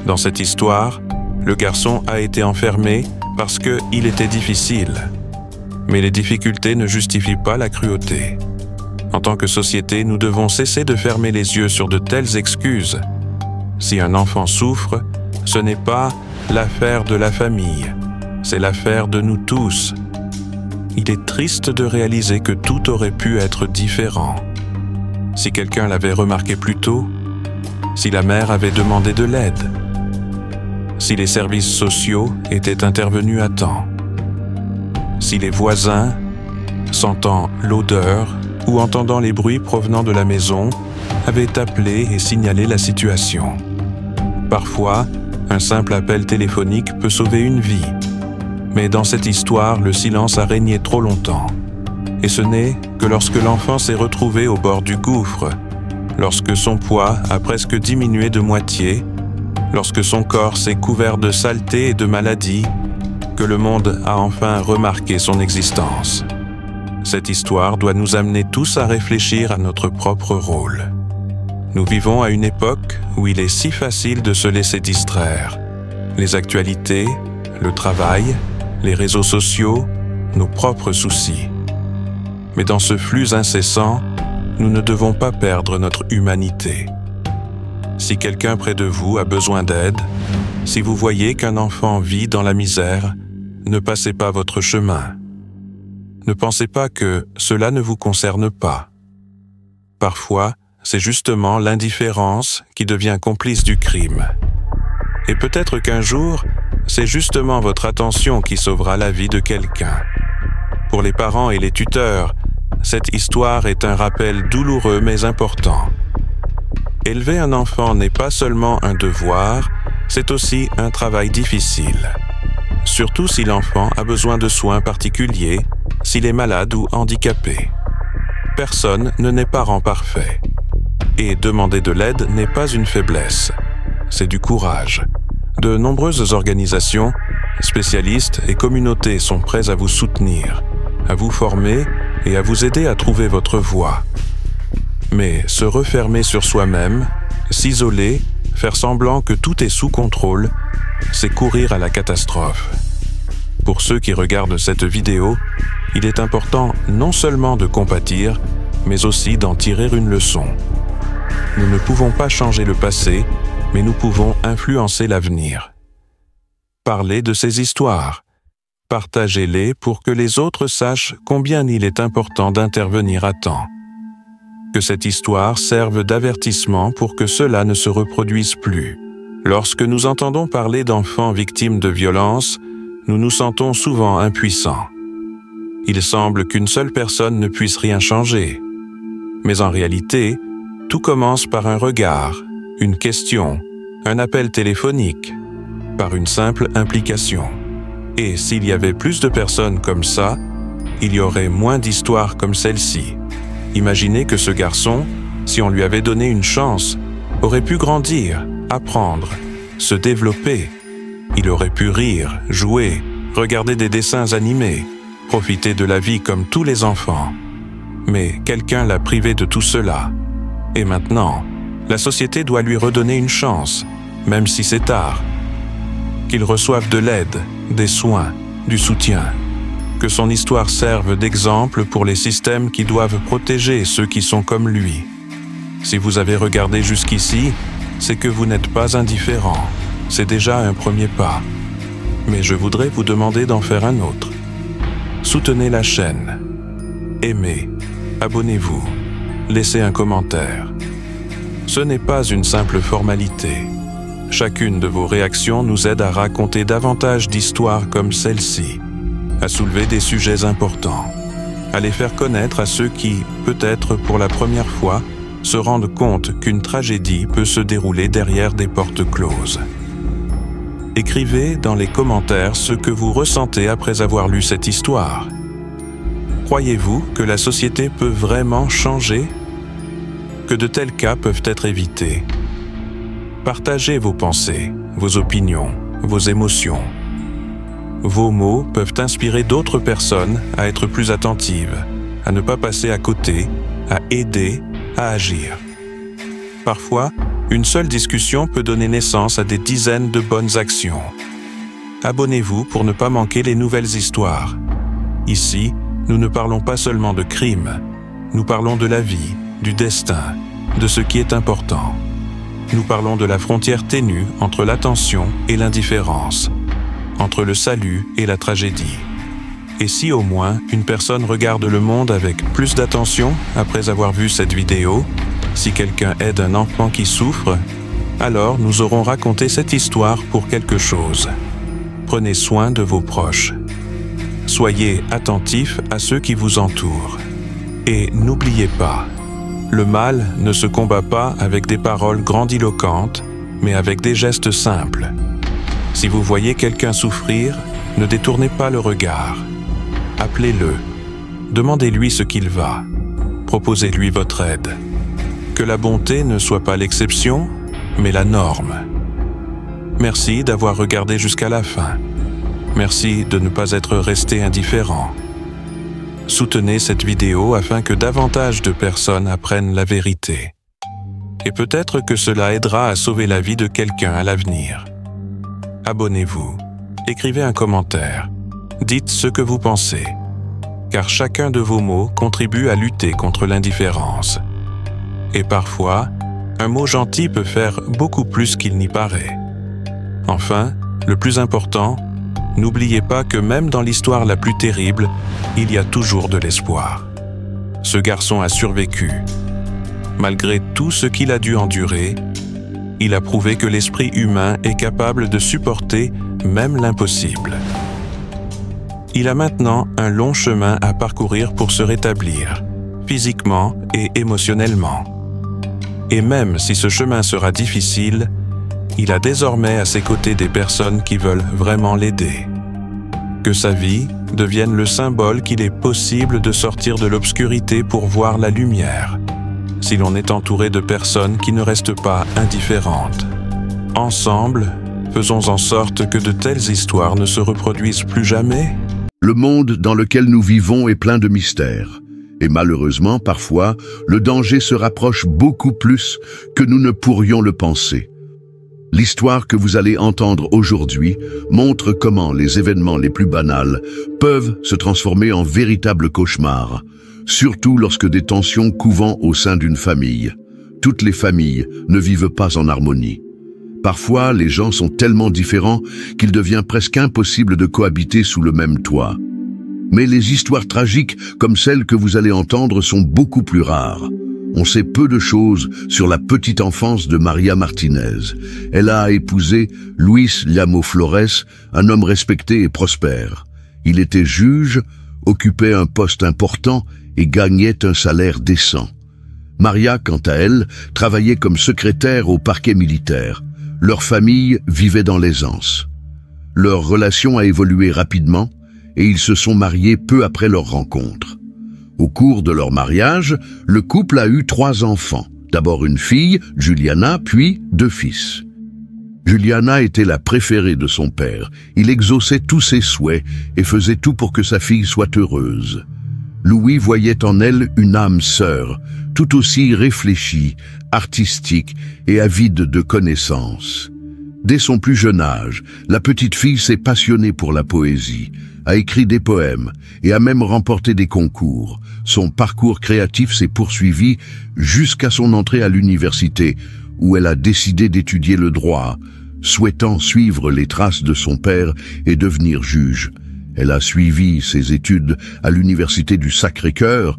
Dans cette histoire, le garçon a été enfermé parce qu'il était difficile. Mais les difficultés ne justifient pas la cruauté. En tant que société, nous devons cesser de fermer les yeux sur de telles excuses. Si un enfant souffre, ce n'est pas l'affaire de la famille, c'est l'affaire de nous tous. Il est triste de réaliser que tout aurait pu être différent. Si quelqu'un l'avait remarqué plus tôt, si la mère avait demandé de l'aide, si les services sociaux étaient intervenus à temps, si les voisins, sentant l'odeur ou entendant les bruits provenant de la maison, avaient appelé et signalé la situation. Parfois, un simple appel téléphonique peut sauver une vie. Mais dans cette histoire, le silence a régné trop longtemps. Et ce n'est que lorsque l'enfant s'est retrouvé au bord du gouffre, lorsque son poids a presque diminué de moitié, lorsque son corps s'est couvert de saleté et de maladie, que le monde a enfin remarqué son existence. Cette histoire doit nous amener tous à réfléchir à notre propre rôle. Nous vivons à une époque où il est si facile de se laisser distraire. Les actualités, le travail, les réseaux sociaux, nos propres soucis. Mais dans ce flux incessant, nous ne devons pas perdre notre humanité. Si quelqu'un près de vous a besoin d'aide, si vous voyez qu'un enfant vit dans la misère, ne passez pas votre chemin. Ne pensez pas que cela ne vous concerne pas. Parfois, c'est justement l'indifférence qui devient complice du crime. Et peut-être qu'un jour, c'est justement votre attention qui sauvera la vie de quelqu'un. Pour les parents et les tuteurs, cette histoire est un rappel douloureux mais important. Élever un enfant n'est pas seulement un devoir, c'est aussi un travail difficile. Surtout si l'enfant a besoin de soins particuliers, s'il est malade ou handicapé. Personne ne naît parent parfait. Et demander de l'aide n'est pas une faiblesse, c'est du courage. De nombreuses organisations, spécialistes et communautés sont prêts à vous soutenir, à vous former et à vous aider à trouver votre voie. Mais se refermer sur soi-même, s'isoler, faire semblant que tout est sous contrôle, c'est courir à la catastrophe. Pour ceux qui regardent cette vidéo, il est important non seulement de compatir, mais aussi d'en tirer une leçon. Nous ne pouvons pas changer le passé, mais nous pouvons influencer l'avenir. Parlez de ces histoires. Partagez-les pour que les autres sachent combien il est important d'intervenir à temps. Que cette histoire serve d'avertissement pour que cela ne se reproduise plus. Lorsque nous entendons parler d'enfants victimes de violences, nous nous sentons souvent impuissants. Il semble qu'une seule personne ne puisse rien changer. Mais en réalité, tout commence par un regard, une question, un appel téléphonique, par une simple implication. Et s'il y avait plus de personnes comme ça, il y aurait moins d'histoires comme celle-ci. Imaginez que ce garçon, si on lui avait donné une chance, aurait pu grandir, apprendre, se développer. Il aurait pu rire, jouer, regarder des dessins animés, profiter de la vie comme tous les enfants. Mais quelqu'un l'a privé de tout cela. Et maintenant, la société doit lui redonner une chance, même si c'est tard. Qu'il reçoive de l'aide, des soins, du soutien. Que son histoire serve d'exemple pour les systèmes qui doivent protéger ceux qui sont comme lui. Si vous avez regardé jusqu'ici, c'est que vous n'êtes pas indifférent. C'est déjà un premier pas. Mais je voudrais vous demander d'en faire un autre. Soutenez la chaîne. Aimez. Abonnez-vous. Laissez un commentaire. Ce n'est pas une simple formalité. Chacune de vos réactions nous aide à raconter davantage d'histoires comme celle-ci, à soulever des sujets importants, à les faire connaître à ceux qui, peut-être pour la première fois, se rendent compte qu'une tragédie peut se dérouler derrière des portes closes. Écrivez dans les commentaires ce que vous ressentez après avoir lu cette histoire. Croyez-vous que la société peut vraiment changer? Que de tels cas peuvent être évités? Partagez vos pensées, vos opinions, vos émotions. Vos mots peuvent inspirer d'autres personnes à être plus attentives, à ne pas passer à côté, à aider, à agir. Parfois, une seule discussion peut donner naissance à des dizaines de bonnes actions. Abonnez-vous pour ne pas manquer les nouvelles histoires. Ici, nous ne parlons pas seulement de crimes, nous parlons de la vie, du destin, de ce qui est important. Nous parlons de la frontière ténue entre l'attention et l'indifférence, entre le salut et la tragédie. Et si au moins une personne regarde le monde avec plus d'attention après avoir vu cette vidéo, si quelqu'un aide un enfant qui souffre, alors nous aurons raconté cette histoire pour quelque chose. Prenez soin de vos proches. Soyez attentifs à ceux qui vous entourent. Et n'oubliez pas, le mal ne se combat pas avec des paroles grandiloquentes, mais avec des gestes simples. Si vous voyez quelqu'un souffrir, ne détournez pas le regard. Appelez-le. Demandez-lui ce qu'il va. Proposez-lui votre aide. Que la bonté ne soit pas l'exception, mais la norme. Merci d'avoir regardé jusqu'à la fin. Merci de ne pas être resté indifférent. Soutenez cette vidéo afin que davantage de personnes apprennent la vérité. Et peut-être que cela aidera à sauver la vie de quelqu'un à l'avenir. Abonnez-vous. Écrivez un commentaire. Dites ce que vous pensez. Car chacun de vos mots contribue à lutter contre l'indifférence. Et parfois, un mot gentil peut faire beaucoup plus qu'il n'y paraît. Enfin, le plus important, n'oubliez pas que même dans l'histoire la plus terrible, il y a toujours de l'espoir. Ce garçon a survécu. Malgré tout ce qu'il a dû endurer, il a prouvé que l'esprit humain est capable de supporter même l'impossible. Il a maintenant un long chemin à parcourir pour se rétablir, physiquement et émotionnellement. Et même si ce chemin sera difficile, il a désormais à ses côtés des personnes qui veulent vraiment l'aider. Que sa vie devienne le symbole qu'il est possible de sortir de l'obscurité pour voir la lumière, si l'on est entouré de personnes qui ne restent pas indifférentes. Ensemble, faisons en sorte que de telles histoires ne se reproduisent plus jamais. Le monde dans lequel nous vivons est plein de mystères. Et malheureusement, parfois, le danger se rapproche beaucoup plus que nous ne pourrions le penser. L'histoire que vous allez entendre aujourd'hui montre comment les événements les plus banals peuvent se transformer en véritables cauchemars, surtout lorsque des tensions couvent au sein d'une famille. Toutes les familles ne vivent pas en harmonie. Parfois, les gens sont tellement différents qu'il devient presque impossible de cohabiter sous le même toit. Mais les histoires tragiques comme celles que vous allez entendre sont beaucoup plus rares. On sait peu de choses sur la petite enfance de María Martínez. Elle a épousé Luis Llamo Flores, un homme respecté et prospère. Il était juge, occupait un poste important et gagnait un salaire décent. María, quant à elle, travaillait comme secrétaire au parquet militaire. Leur famille vivait dans l'aisance. Leur relation a évolué rapidement et ils se sont mariés peu après leur rencontre. Au cours de leur mariage, le couple a eu 3 enfants. D'abord une fille, Juliana, puis 2 fils. Juliana était la préférée de son père. Il exauçait tous ses souhaits et faisait tout pour que sa fille soit heureuse. Louis voyait en elle une âme sœur, tout aussi réfléchie, artistique et avide de connaissances. Dès son plus jeune âge, la petite fille s'est passionnée pour la poésie, a écrit des poèmes et a même remporté des concours. Son parcours créatif s'est poursuivi jusqu'à son entrée à l'université, où elle a décidé d'étudier le droit, souhaitant suivre les traces de son père et devenir juge. Elle a suivi ses études à l'université du Sacré-Cœur,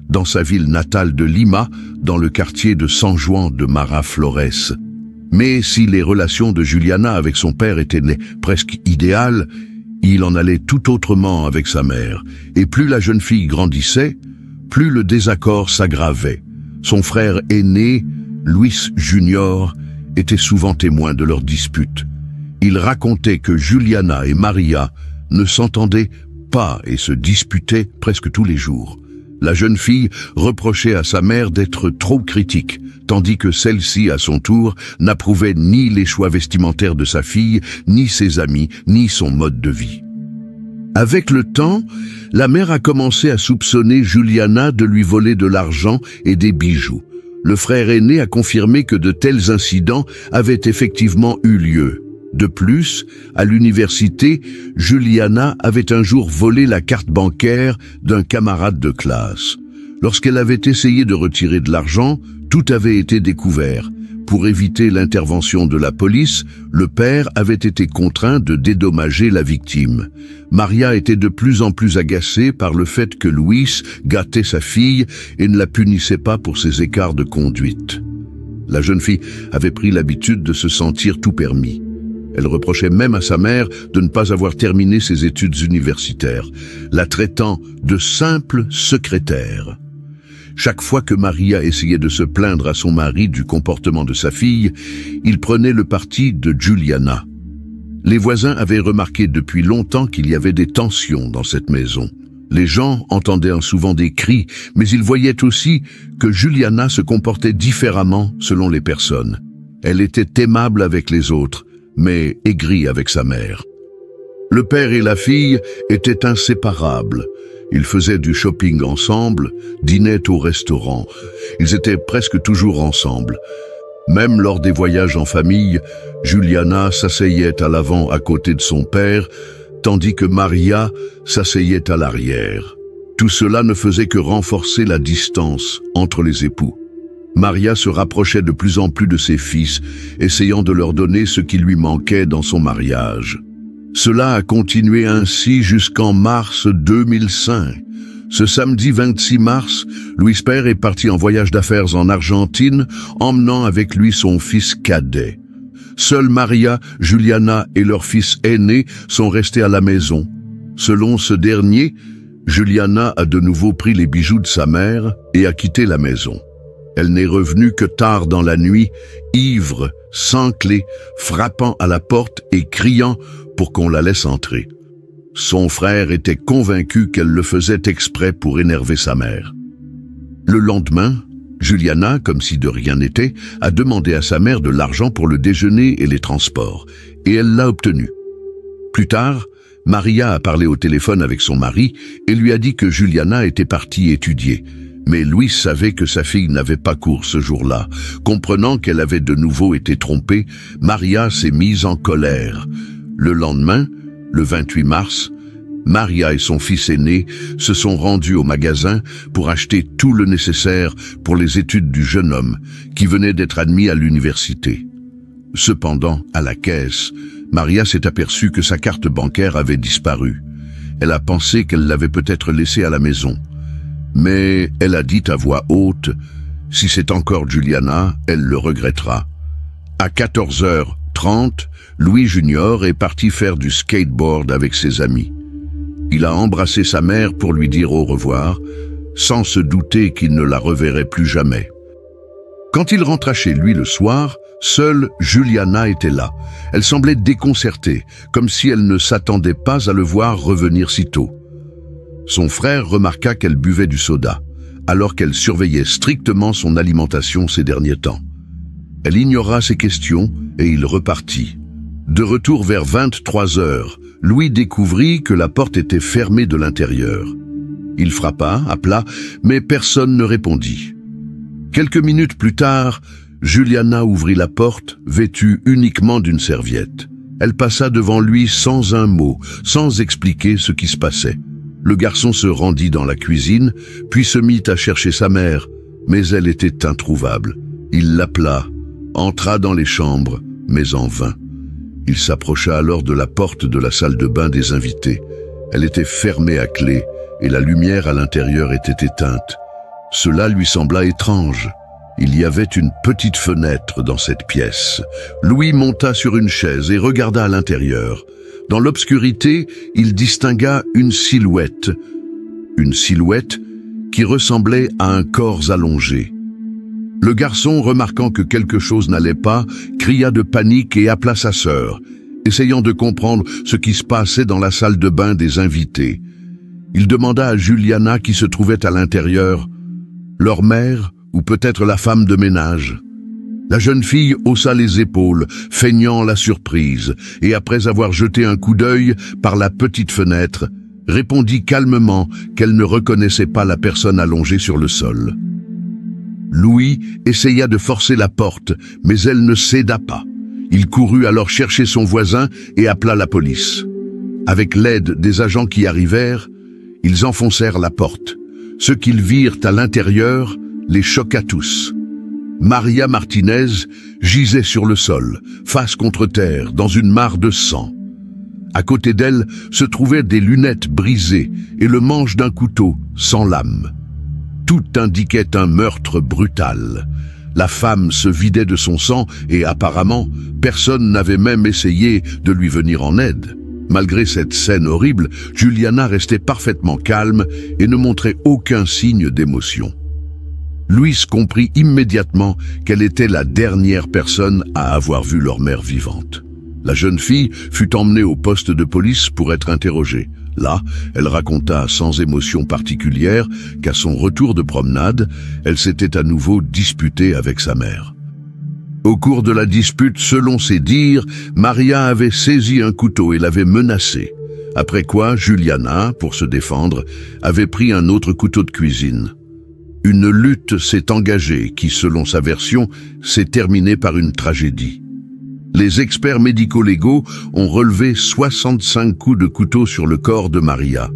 dans sa ville natale de Lima, dans le quartier de San Juan de Miraflores. Mais si les relations de Juliana avec son père étaient presque idéales, il en allait tout autrement avec sa mère. Et plus la jeune fille grandissait, plus le désaccord s'aggravait. Son frère aîné, Luis Junior, était souvent témoin de leurs disputes. Il racontait que Juliana et Maria ne s'entendaient pas et se disputaient presque tous les jours. La jeune fille reprochait à sa mère d'être trop critique, tandis que celle-ci, à son tour, n'approuvait ni les choix vestimentaires de sa fille, ni ses amis, ni son mode de vie. Avec le temps, la mère a commencé à soupçonner Juliana de lui voler de l'argent et des bijoux. Le frère aîné a confirmé que de tels incidents avaient effectivement eu lieu. De plus, à l'université, Juliana avait un jour volé la carte bancaire d'un camarade de classe. Lorsqu'elle avait essayé de retirer de l'argent, tout avait été découvert. Pour éviter l'intervention de la police, le père avait été contraint de dédommager la victime. Maria était de plus en plus agacée par le fait que Luis gâtait sa fille et ne la punissait pas pour ses écarts de conduite. La jeune fille avait pris l'habitude de se sentir tout permis. Elle reprochait même à sa mère de ne pas avoir terminé ses études universitaires, la traitant de simple secrétaire. Chaque fois que Maria essayait de se plaindre à son mari du comportement de sa fille, il prenait le parti de Juliana. Les voisins avaient remarqué depuis longtemps qu'il y avait des tensions dans cette maison. Les gens entendaient souvent des cris, mais ils voyaient aussi que Juliana se comportait différemment selon les personnes. Elle était aimable avec les autres, mais aigrie avec sa mère. Le père et la fille étaient inséparables. Ils faisaient du shopping ensemble, dînaient au restaurant. Ils étaient presque toujours ensemble. Même lors des voyages en famille, Juliana s'asseyait à l'avant à côté de son père, tandis que Maria s'asseyait à l'arrière. Tout cela ne faisait que renforcer la distance entre les époux. Maria se rapprochait de plus en plus de ses fils, essayant de leur donner ce qui lui manquait dans son mariage. Cela a continué ainsi jusqu'en mars 2005. Ce samedi 26 mars, Luis père est parti en voyage d'affaires en Argentine, emmenant avec lui son fils cadet. Seuls Maria, Juliana et leur fils aîné sont restés à la maison. Selon ce dernier, Juliana a de nouveau pris les bijoux de sa mère et a quitté la maison. Elle n'est revenue que tard dans la nuit, ivre, sans clé, frappant à la porte et criant pour qu'on la laisse entrer. Son frère était convaincu qu'elle le faisait exprès pour énerver sa mère. Le lendemain, Juliana, comme si de rien n'était, a demandé à sa mère de l'argent pour le déjeuner et les transports, et elle l'a obtenu. Plus tard, Maria a parlé au téléphone avec son mari et lui a dit que Juliana était partie étudier. Mais Luis savait que sa fille n'avait pas cours ce jour-là. Comprenant qu'elle avait de nouveau été trompée, Maria s'est mise en colère. Le lendemain, le 28 mars, Maria et son fils aîné se sont rendus au magasin pour acheter tout le nécessaire pour les études du jeune homme, qui venait d'être admis à l'université. Cependant, à la caisse, Maria s'est aperçue que sa carte bancaire avait disparu. Elle a pensé qu'elle l'avait peut-être laissée à la maison. Mais elle a dit à voix haute, « Si c'est encore Juliana, elle le regrettera. » À 14h30, Louis Junior est parti faire du skateboard avec ses amis. Il a embrassé sa mère pour lui dire au revoir, sans se douter qu'il ne la reverrait plus jamais. Quand il rentra chez lui le soir, seule Juliana était là. Elle semblait déconcertée, comme si elle ne s'attendait pas à le voir revenir si tôt. Son frère remarqua qu'elle buvait du soda, alors qu'elle surveillait strictement son alimentation ces derniers temps. Elle ignora ses questions et il repartit. De retour vers 23 heures, Louis découvrit que la porte était fermée de l'intérieur. Il frappa, appela, mais personne ne répondit. Quelques minutes plus tard, Juliana ouvrit la porte, vêtue uniquement d'une serviette. Elle passa devant lui sans un mot, sans expliquer ce qui se passait. Le garçon se rendit dans la cuisine, puis se mit à chercher sa mère, mais elle était introuvable. Il l'appela, entra dans les chambres, mais en vain. Il s'approcha alors de la porte de la salle de bain des invités. Elle était fermée à clé et la lumière à l'intérieur était éteinte. Cela lui sembla étrange. Il y avait une petite fenêtre dans cette pièce. Louis monta sur une chaise et regarda à l'intérieur. Dans l'obscurité, il distingua une silhouette qui ressemblait à un corps allongé. Le garçon, remarquant que quelque chose n'allait pas, cria de panique et appela sa sœur, essayant de comprendre ce qui se passait dans la salle de bain des invités. Il demanda à Juliana qui se trouvait à l'intérieur, leur mère ou peut-être la femme de ménage. La jeune fille haussa les épaules, feignant la surprise, et après avoir jeté un coup d'œil par la petite fenêtre, répondit calmement qu'elle ne reconnaissait pas la personne allongée sur le sol. Louis essaya de forcer la porte, mais elle ne céda pas. Il courut alors chercher son voisin et appela la police. Avec l'aide des agents qui arrivèrent, ils enfoncèrent la porte. Ce qu'ils virent à l'intérieur les choqua tous. Maria Martinez gisait sur le sol, face contre terre, dans une mare de sang. À côté d'elle se trouvaient des lunettes brisées et le manche d'un couteau sans lame. Tout indiquait un meurtre brutal. La femme se vidait de son sang et apparemment, personne n'avait même essayé de lui venir en aide. Malgré cette scène horrible, Juliana restait parfaitement calme et ne montrait aucun signe d'émotion. Louis comprit immédiatement qu'elle était la dernière personne à avoir vu leur mère vivante. La jeune fille fut emmenée au poste de police pour être interrogée. Là, elle raconta sans émotion particulière qu'à son retour de promenade, elle s'était à nouveau disputée avec sa mère. Au cours de la dispute, selon ses dires, Maria avait saisi un couteau et l'avait menacée. Après quoi, Juliana, pour se défendre, avait pris un autre couteau de cuisine. Une lutte s'est engagée qui, selon sa version, s'est terminée par une tragédie. Les experts médico-légaux ont relevé 65 coups de couteau sur le corps de Maria.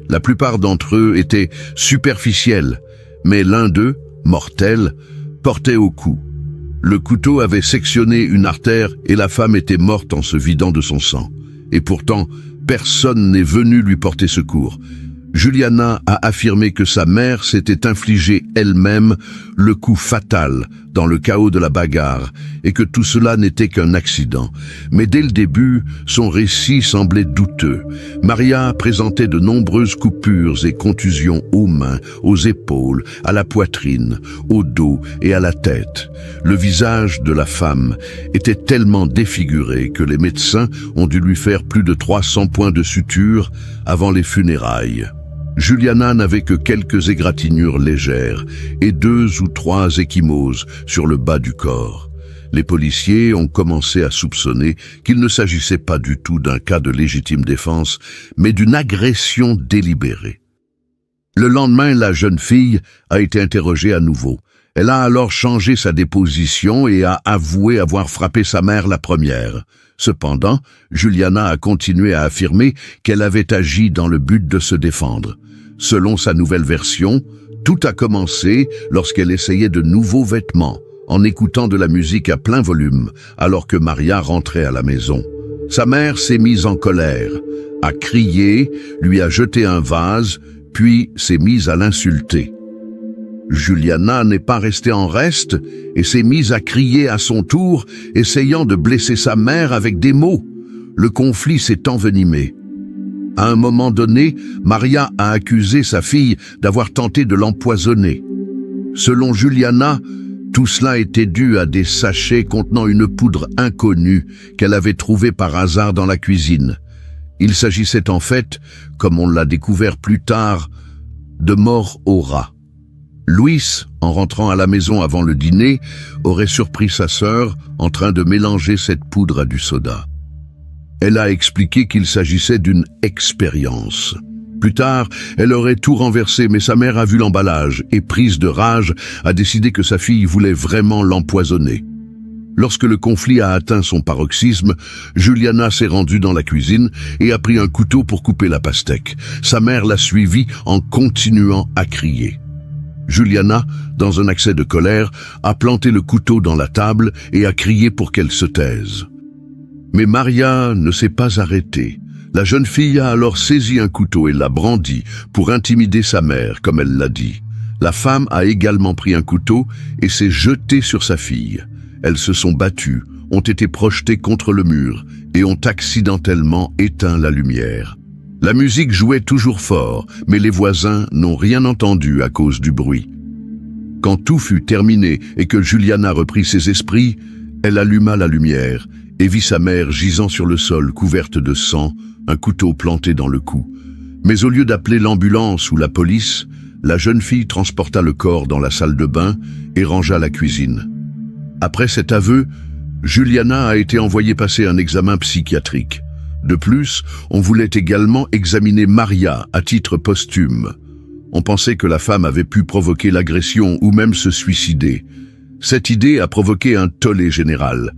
La plupart d'entre eux étaient superficiels, mais l'un d'eux, mortel, portait au cou. Le couteau avait sectionné une artère et la femme était morte en se vidant de son sang. Et pourtant, personne n'est venu lui porter secours. Juliana a affirmé que sa mère s'était infligé elle-même le coup fatal dans le chaos de la bagarre et que tout cela n'était qu'un accident. Mais dès le début, son récit semblait douteux. Maria présentait de nombreuses coupures et contusions aux mains, aux épaules, à la poitrine, au dos et à la tête. Le visage de la femme était tellement défiguré que les médecins ont dû lui faire plus de 300 points de suture avant les funérailles. Juliana n'avait que quelques égratignures légères et 2 ou 3 ecchymoses sur le bas du corps. Les policiers ont commencé à soupçonner qu'il ne s'agissait pas du tout d'un cas de légitime défense, mais d'une agression délibérée. Le lendemain, la jeune fille a été interrogée à nouveau. Elle a alors changé sa déposition et a avoué avoir frappé sa mère la première. Cependant, Juliana a continué à affirmer qu'elle avait agi dans le but de se défendre. Selon sa nouvelle version, tout a commencé lorsqu'elle essayait de nouveaux vêtements, en écoutant de la musique à plein volume, alors que Maria rentrait à la maison. Sa mère s'est mise en colère, a crié, lui a jeté un vase, puis s'est mise à l'insulter. Juliana n'est pas restée en reste et s'est mise à crier à son tour, essayant de blesser sa mère avec des mots. Le conflit s'est envenimé. À un moment donné, Maria a accusé sa fille d'avoir tenté de l'empoisonner. Selon Juliana, tout cela était dû à des sachets contenant une poudre inconnue qu'elle avait trouvée par hasard dans la cuisine. Il s'agissait en fait, comme on l'a découvert plus tard, de mort au rat. Luis, en rentrant à la maison avant le dîner, aurait surpris sa sœur en train de mélanger cette poudre à du soda. Elle a expliqué qu'il s'agissait d'une expérience. Plus tard, elle aurait tout renversé, mais sa mère a vu l'emballage et, prise de rage, a décidé que sa fille voulait vraiment l'empoisonner. Lorsque le conflit a atteint son paroxysme, Juliana s'est rendue dans la cuisine et a pris un couteau pour couper la pastèque. Sa mère l'a suivie en continuant à crier. Juliana, dans un accès de colère, a planté le couteau dans la table et a crié pour qu'elle se taise. Mais Maria ne s'est pas arrêtée. La jeune fille a alors saisi un couteau et l'a brandi pour intimider sa mère, comme elle l'a dit. La femme a également pris un couteau et s'est jetée sur sa fille. Elles se sont battues, ont été projetées contre le mur et ont accidentellement éteint la lumière. La musique jouait toujours fort, mais les voisins n'ont rien entendu à cause du bruit. Quand tout fut terminé et que Juliana reprit ses esprits, elle alluma la lumière et vit sa mère gisant sur le sol couverte de sang, un couteau planté dans le cou. Mais au lieu d'appeler l'ambulance ou la police, la jeune fille transporta le corps dans la salle de bain et rangea la cuisine. Après cet aveu, Juliana a été envoyée passer un examen psychiatrique. De plus, on voulait également examiner Maria à titre posthume. On pensait que la femme avait pu provoquer l'agression ou même se suicider. Cette idée a provoqué un tollé général.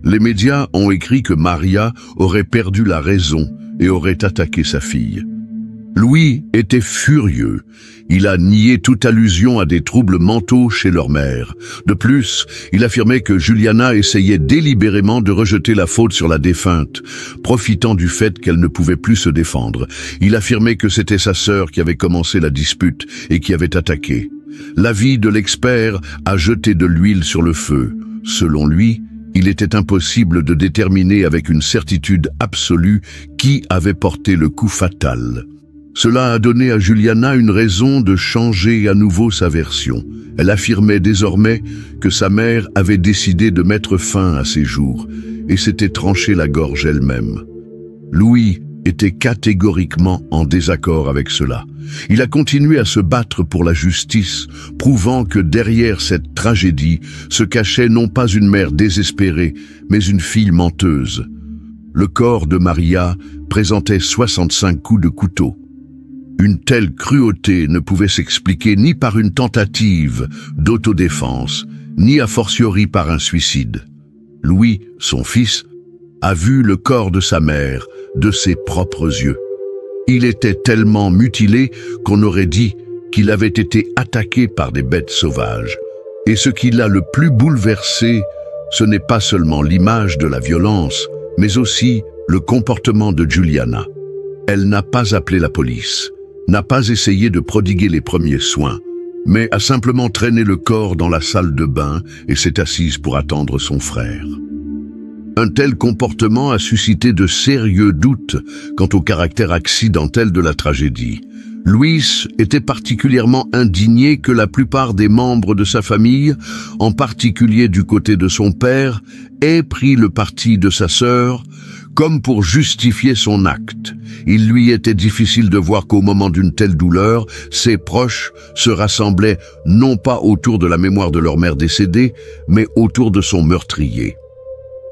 Les médias ont écrit que Maria aurait perdu la raison et aurait attaqué sa fille. Louis était furieux. Il a nié toute allusion à des troubles mentaux chez leur mère. De plus, il affirmait que Juliana essayait délibérément de rejeter la faute sur la défunte, profitant du fait qu'elle ne pouvait plus se défendre. Il affirmait que c'était sa sœur qui avait commencé la dispute et qui avait attaqué. L'avis de l'expert a jeté de l'huile sur le feu. Selon lui, il était impossible de déterminer avec une certitude absolue qui avait porté le coup fatal. Cela a donné à Juliana une raison de changer à nouveau sa version. Elle affirmait désormais que sa mère avait décidé de mettre fin à ses jours et s'était tranché la gorge elle-même. Louis était catégoriquement en désaccord avec cela. Il a continué à se battre pour la justice, prouvant que derrière cette tragédie se cachait non pas une mère désespérée, mais une fille menteuse. Le corps de Maria présentait 65 coups de couteau. Une telle cruauté ne pouvait s'expliquer ni par une tentative d'autodéfense, ni a fortiori par un suicide. Louis, son fils, a vu le corps de sa mère de ses propres yeux. Il était tellement mutilé qu'on aurait dit qu'il avait été attaqué par des bêtes sauvages. Et ce qui l'a le plus bouleversé, ce n'est pas seulement l'image de la violence, mais aussi le comportement de Juliana. Elle n'a pas appelé la police, n'a pas essayé de prodiguer les premiers soins, mais a simplement traîné le corps dans la salle de bain et s'est assise pour attendre son frère. Un tel comportement a suscité de sérieux doutes quant au caractère accidentel de la tragédie. Luis était particulièrement indigné que la plupart des membres de sa famille, en particulier du côté de son père, aient pris le parti de sa sœur, comme pour justifier son acte. Il lui était difficile de voir qu'au moment d'une telle douleur, ses proches se rassemblaient non pas autour de la mémoire de leur mère décédée, mais autour de son meurtrier.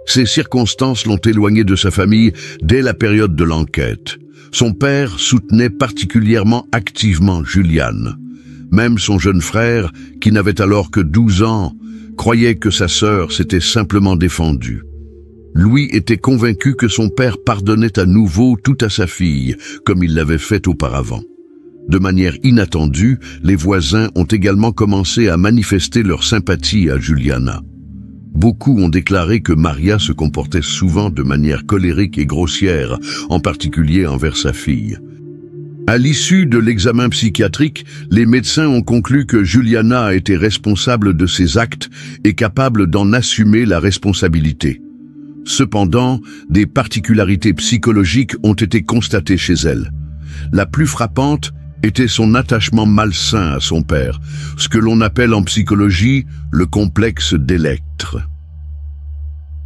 Ces circonstances l'ont éloigné de sa famille dès la période de l'enquête. Son père soutenait particulièrement activement Juliane. Même son jeune frère, qui n'avait alors que 12 ans, croyait que sa sœur s'était simplement défendue. Louis était convaincu que son père pardonnait à nouveau tout à sa fille, comme il l'avait fait auparavant. De manière inattendue, les voisins ont également commencé à manifester leur sympathie à Juliana. Beaucoup ont déclaré que Maria se comportait souvent de manière colérique et grossière, en particulier envers sa fille. À l'issue de l'examen psychiatrique, les médecins ont conclu que Juliana a été responsable de ses actes et capable d'en assumer la responsabilité. Cependant, des particularités psychologiques ont été constatées chez elle. La plus frappante était son attachement malsain à son père, ce que l'on appelle en psychologie le complexe d'Électre.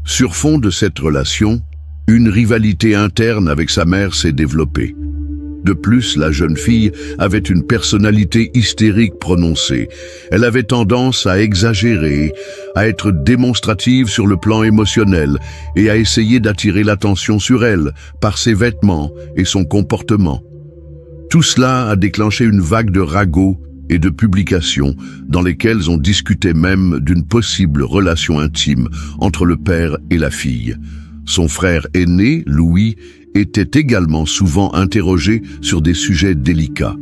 Sur fond de cette relation, une rivalité interne avec sa mère s'est développée. De plus, la jeune fille avait une personnalité hystérique prononcée. Elle avait tendance à exagérer, à être démonstrative sur le plan émotionnel et à essayer d'attirer l'attention sur elle par ses vêtements et son comportement. Tout cela a déclenché une vague de ragots et de publications dans lesquelles on discutait même d'une possible relation intime entre le père et la fille. Son frère aîné, Louis, était également souvent interrogé sur des sujets délicats.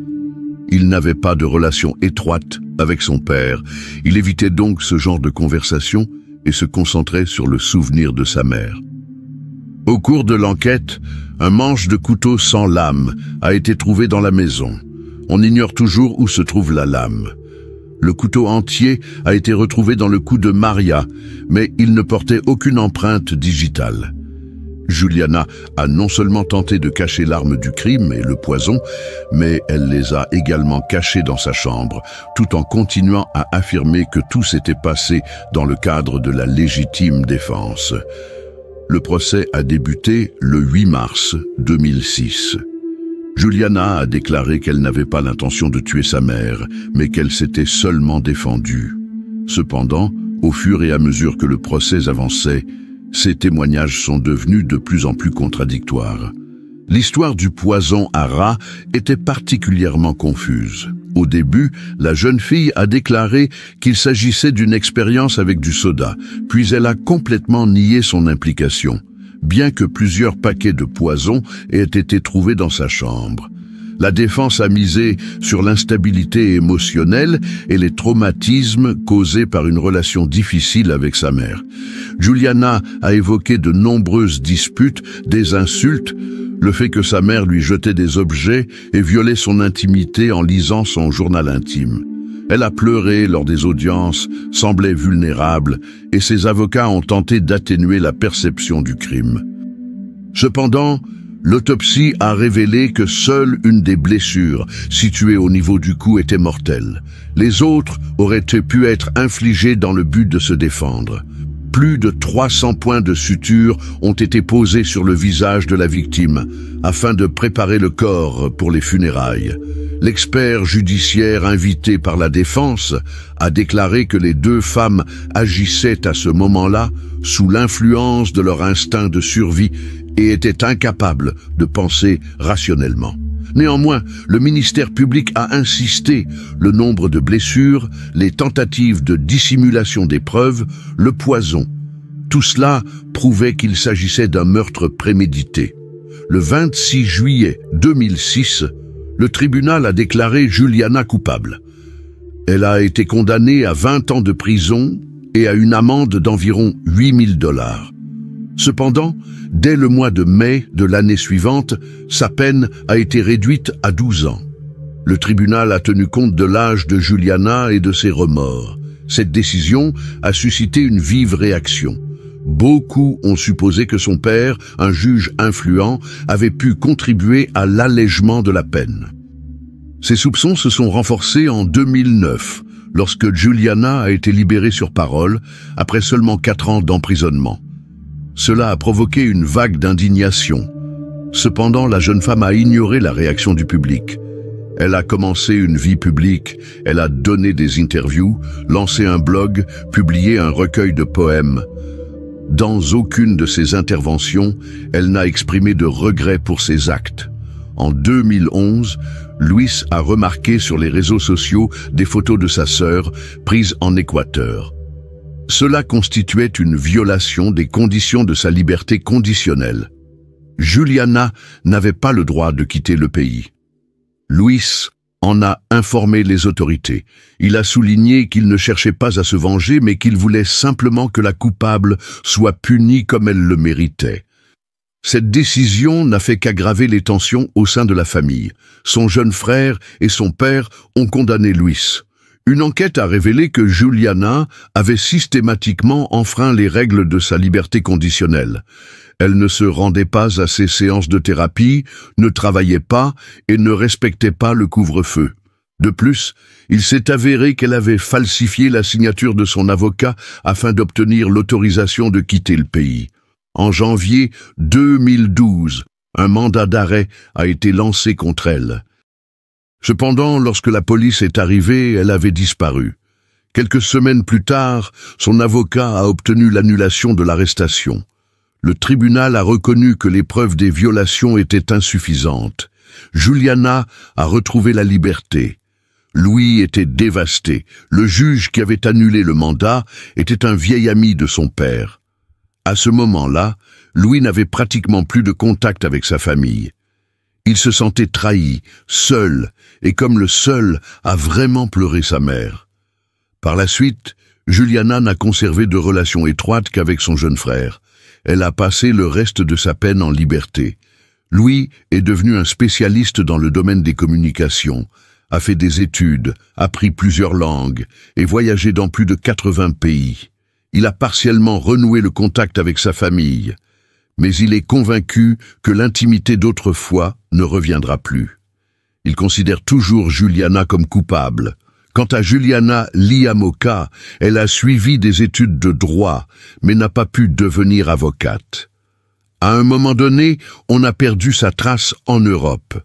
Il n'avait pas de relation étroite avec son père. Il évitait donc ce genre de conversation et se concentrait sur le souvenir de sa mère. Au cours de l'enquête, un manche de couteau sans lame a été trouvé dans la maison. On ignore toujours où se trouve la lame. Le couteau entier a été retrouvé dans le cou de Maria, mais il ne portait aucune empreinte digitale. Juliana a non seulement tenté de cacher l'arme du crime et le poison, mais elle les a également cachés dans sa chambre, tout en continuant à affirmer que tout s'était passé dans le cadre de la légitime défense. Le procès a débuté le 8 mars 2006. Juliana a déclaré qu'elle n'avait pas l'intention de tuer sa mère, mais qu'elle s'était seulement défendue. Cependant, au fur et à mesure que le procès avançait, ces témoignages sont devenus de plus en plus contradictoires. L'histoire du poison à rat était particulièrement confuse. Au début, la jeune fille a déclaré qu'il s'agissait d'une expérience avec du soda, puis elle a complètement nié son implication, bien que plusieurs paquets de poison aient été trouvés dans sa chambre. La défense a misé sur l'instabilité émotionnelle et les traumatismes causés par une relation difficile avec sa mère. Juliana a évoqué de nombreuses disputes, des insultes, le fait que sa mère lui jetait des objets et violait son intimité en lisant son journal intime. Elle a pleuré lors des audiences, semblait vulnérable, et ses avocats ont tenté d'atténuer la perception du crime. Cependant, l'autopsie a révélé que seule une des blessures situées au niveau du cou était mortelle. Les autres auraient pu être infligées dans le but de se défendre. Plus de 300 points de suture ont été posés sur le visage de la victime afin de préparer le corps pour les funérailles. L'expert judiciaire invité par la défense a déclaré que les deux femmes agissaient à ce moment-là sous l'influence de leur instinct de survie et étaient incapables de penser rationnellement. Néanmoins, le ministère public a insisté. Le nombre de blessures, les tentatives de dissimulation des preuves, le poison. Tout cela prouvait qu'il s'agissait d'un meurtre prémédité. Le 26 juillet 2006, le tribunal a déclaré Juliana coupable. Elle a été condamnée à 20 ans de prison et à une amende d'environ 8 000 $. Cependant, dès le mois de mai de l'année suivante, sa peine a été réduite à 12 ans. Le tribunal a tenu compte de l'âge de Juliana et de ses remords. Cette décision a suscité une vive réaction. Beaucoup ont supposé que son père, un juge influent, avait pu contribuer à l'allègement de la peine. Ces soupçons se sont renforcés en 2009, lorsque Juliana a été libérée sur parole, après seulement 4 ans d'emprisonnement. Cela a provoqué une vague d'indignation. Cependant, la jeune femme a ignoré la réaction du public. Elle a commencé une vie publique, elle a donné des interviews, lancé un blog, publié un recueil de poèmes. Dans aucune de ses interventions, elle n'a exprimé de regret pour ses actes. En 2011, Luis a remarqué sur les réseaux sociaux des photos de sa sœur prises en Équateur. Cela constituait une violation des conditions de sa liberté conditionnelle. Juliana n'avait pas le droit de quitter le pays. Luis en a informé les autorités. Il a souligné qu'il ne cherchait pas à se venger, mais qu'il voulait simplement que la coupable soit punie comme elle le méritait. Cette décision n'a fait qu'aggraver les tensions au sein de la famille. Son jeune frère et son père ont condamné Luis. Une enquête a révélé que Juliana avait systématiquement enfreint les règles de sa liberté conditionnelle. Elle ne se rendait pas à ses séances de thérapie, ne travaillait pas et ne respectait pas le couvre-feu. De plus, il s'est avéré qu'elle avait falsifié la signature de son avocat afin d'obtenir l'autorisation de quitter le pays. En janvier 2012, Un mandat d'arrêt a été lancé contre elle. Cependant, lorsque la police est arrivée, elle avait disparu. Quelques semaines plus tard, son avocat a obtenu l'annulation de l'arrestation. Le tribunal a reconnu que les preuves des violations étaient insuffisantes. Juliana a retrouvé la liberté. Louis était dévasté. Le juge qui avait annulé le mandat était un vieil ami de son père. À ce moment-là, Louis n'avait pratiquement plus de contact avec sa famille. Il se sentait trahi, seul, et comme le seul, a vraiment pleuré sa mère. Par la suite, Juliana n'a conservé de relations étroites qu'avec son jeune frère. Elle a passé le reste de sa peine en liberté. Louis est devenu un spécialiste dans le domaine des communications, a fait des études, appris plusieurs langues et voyagé dans plus de 80 pays. Il a partiellement renoué le contact avec sa famille, mais il est convaincu que l'intimité d'autrefois ne reviendra plus. Il considère toujours Juliana comme coupable. Quant à Juliana Liamoka, elle a suivi des études de droit, mais n'a pas pu devenir avocate. À un moment donné, on a perdu sa trace en Europe.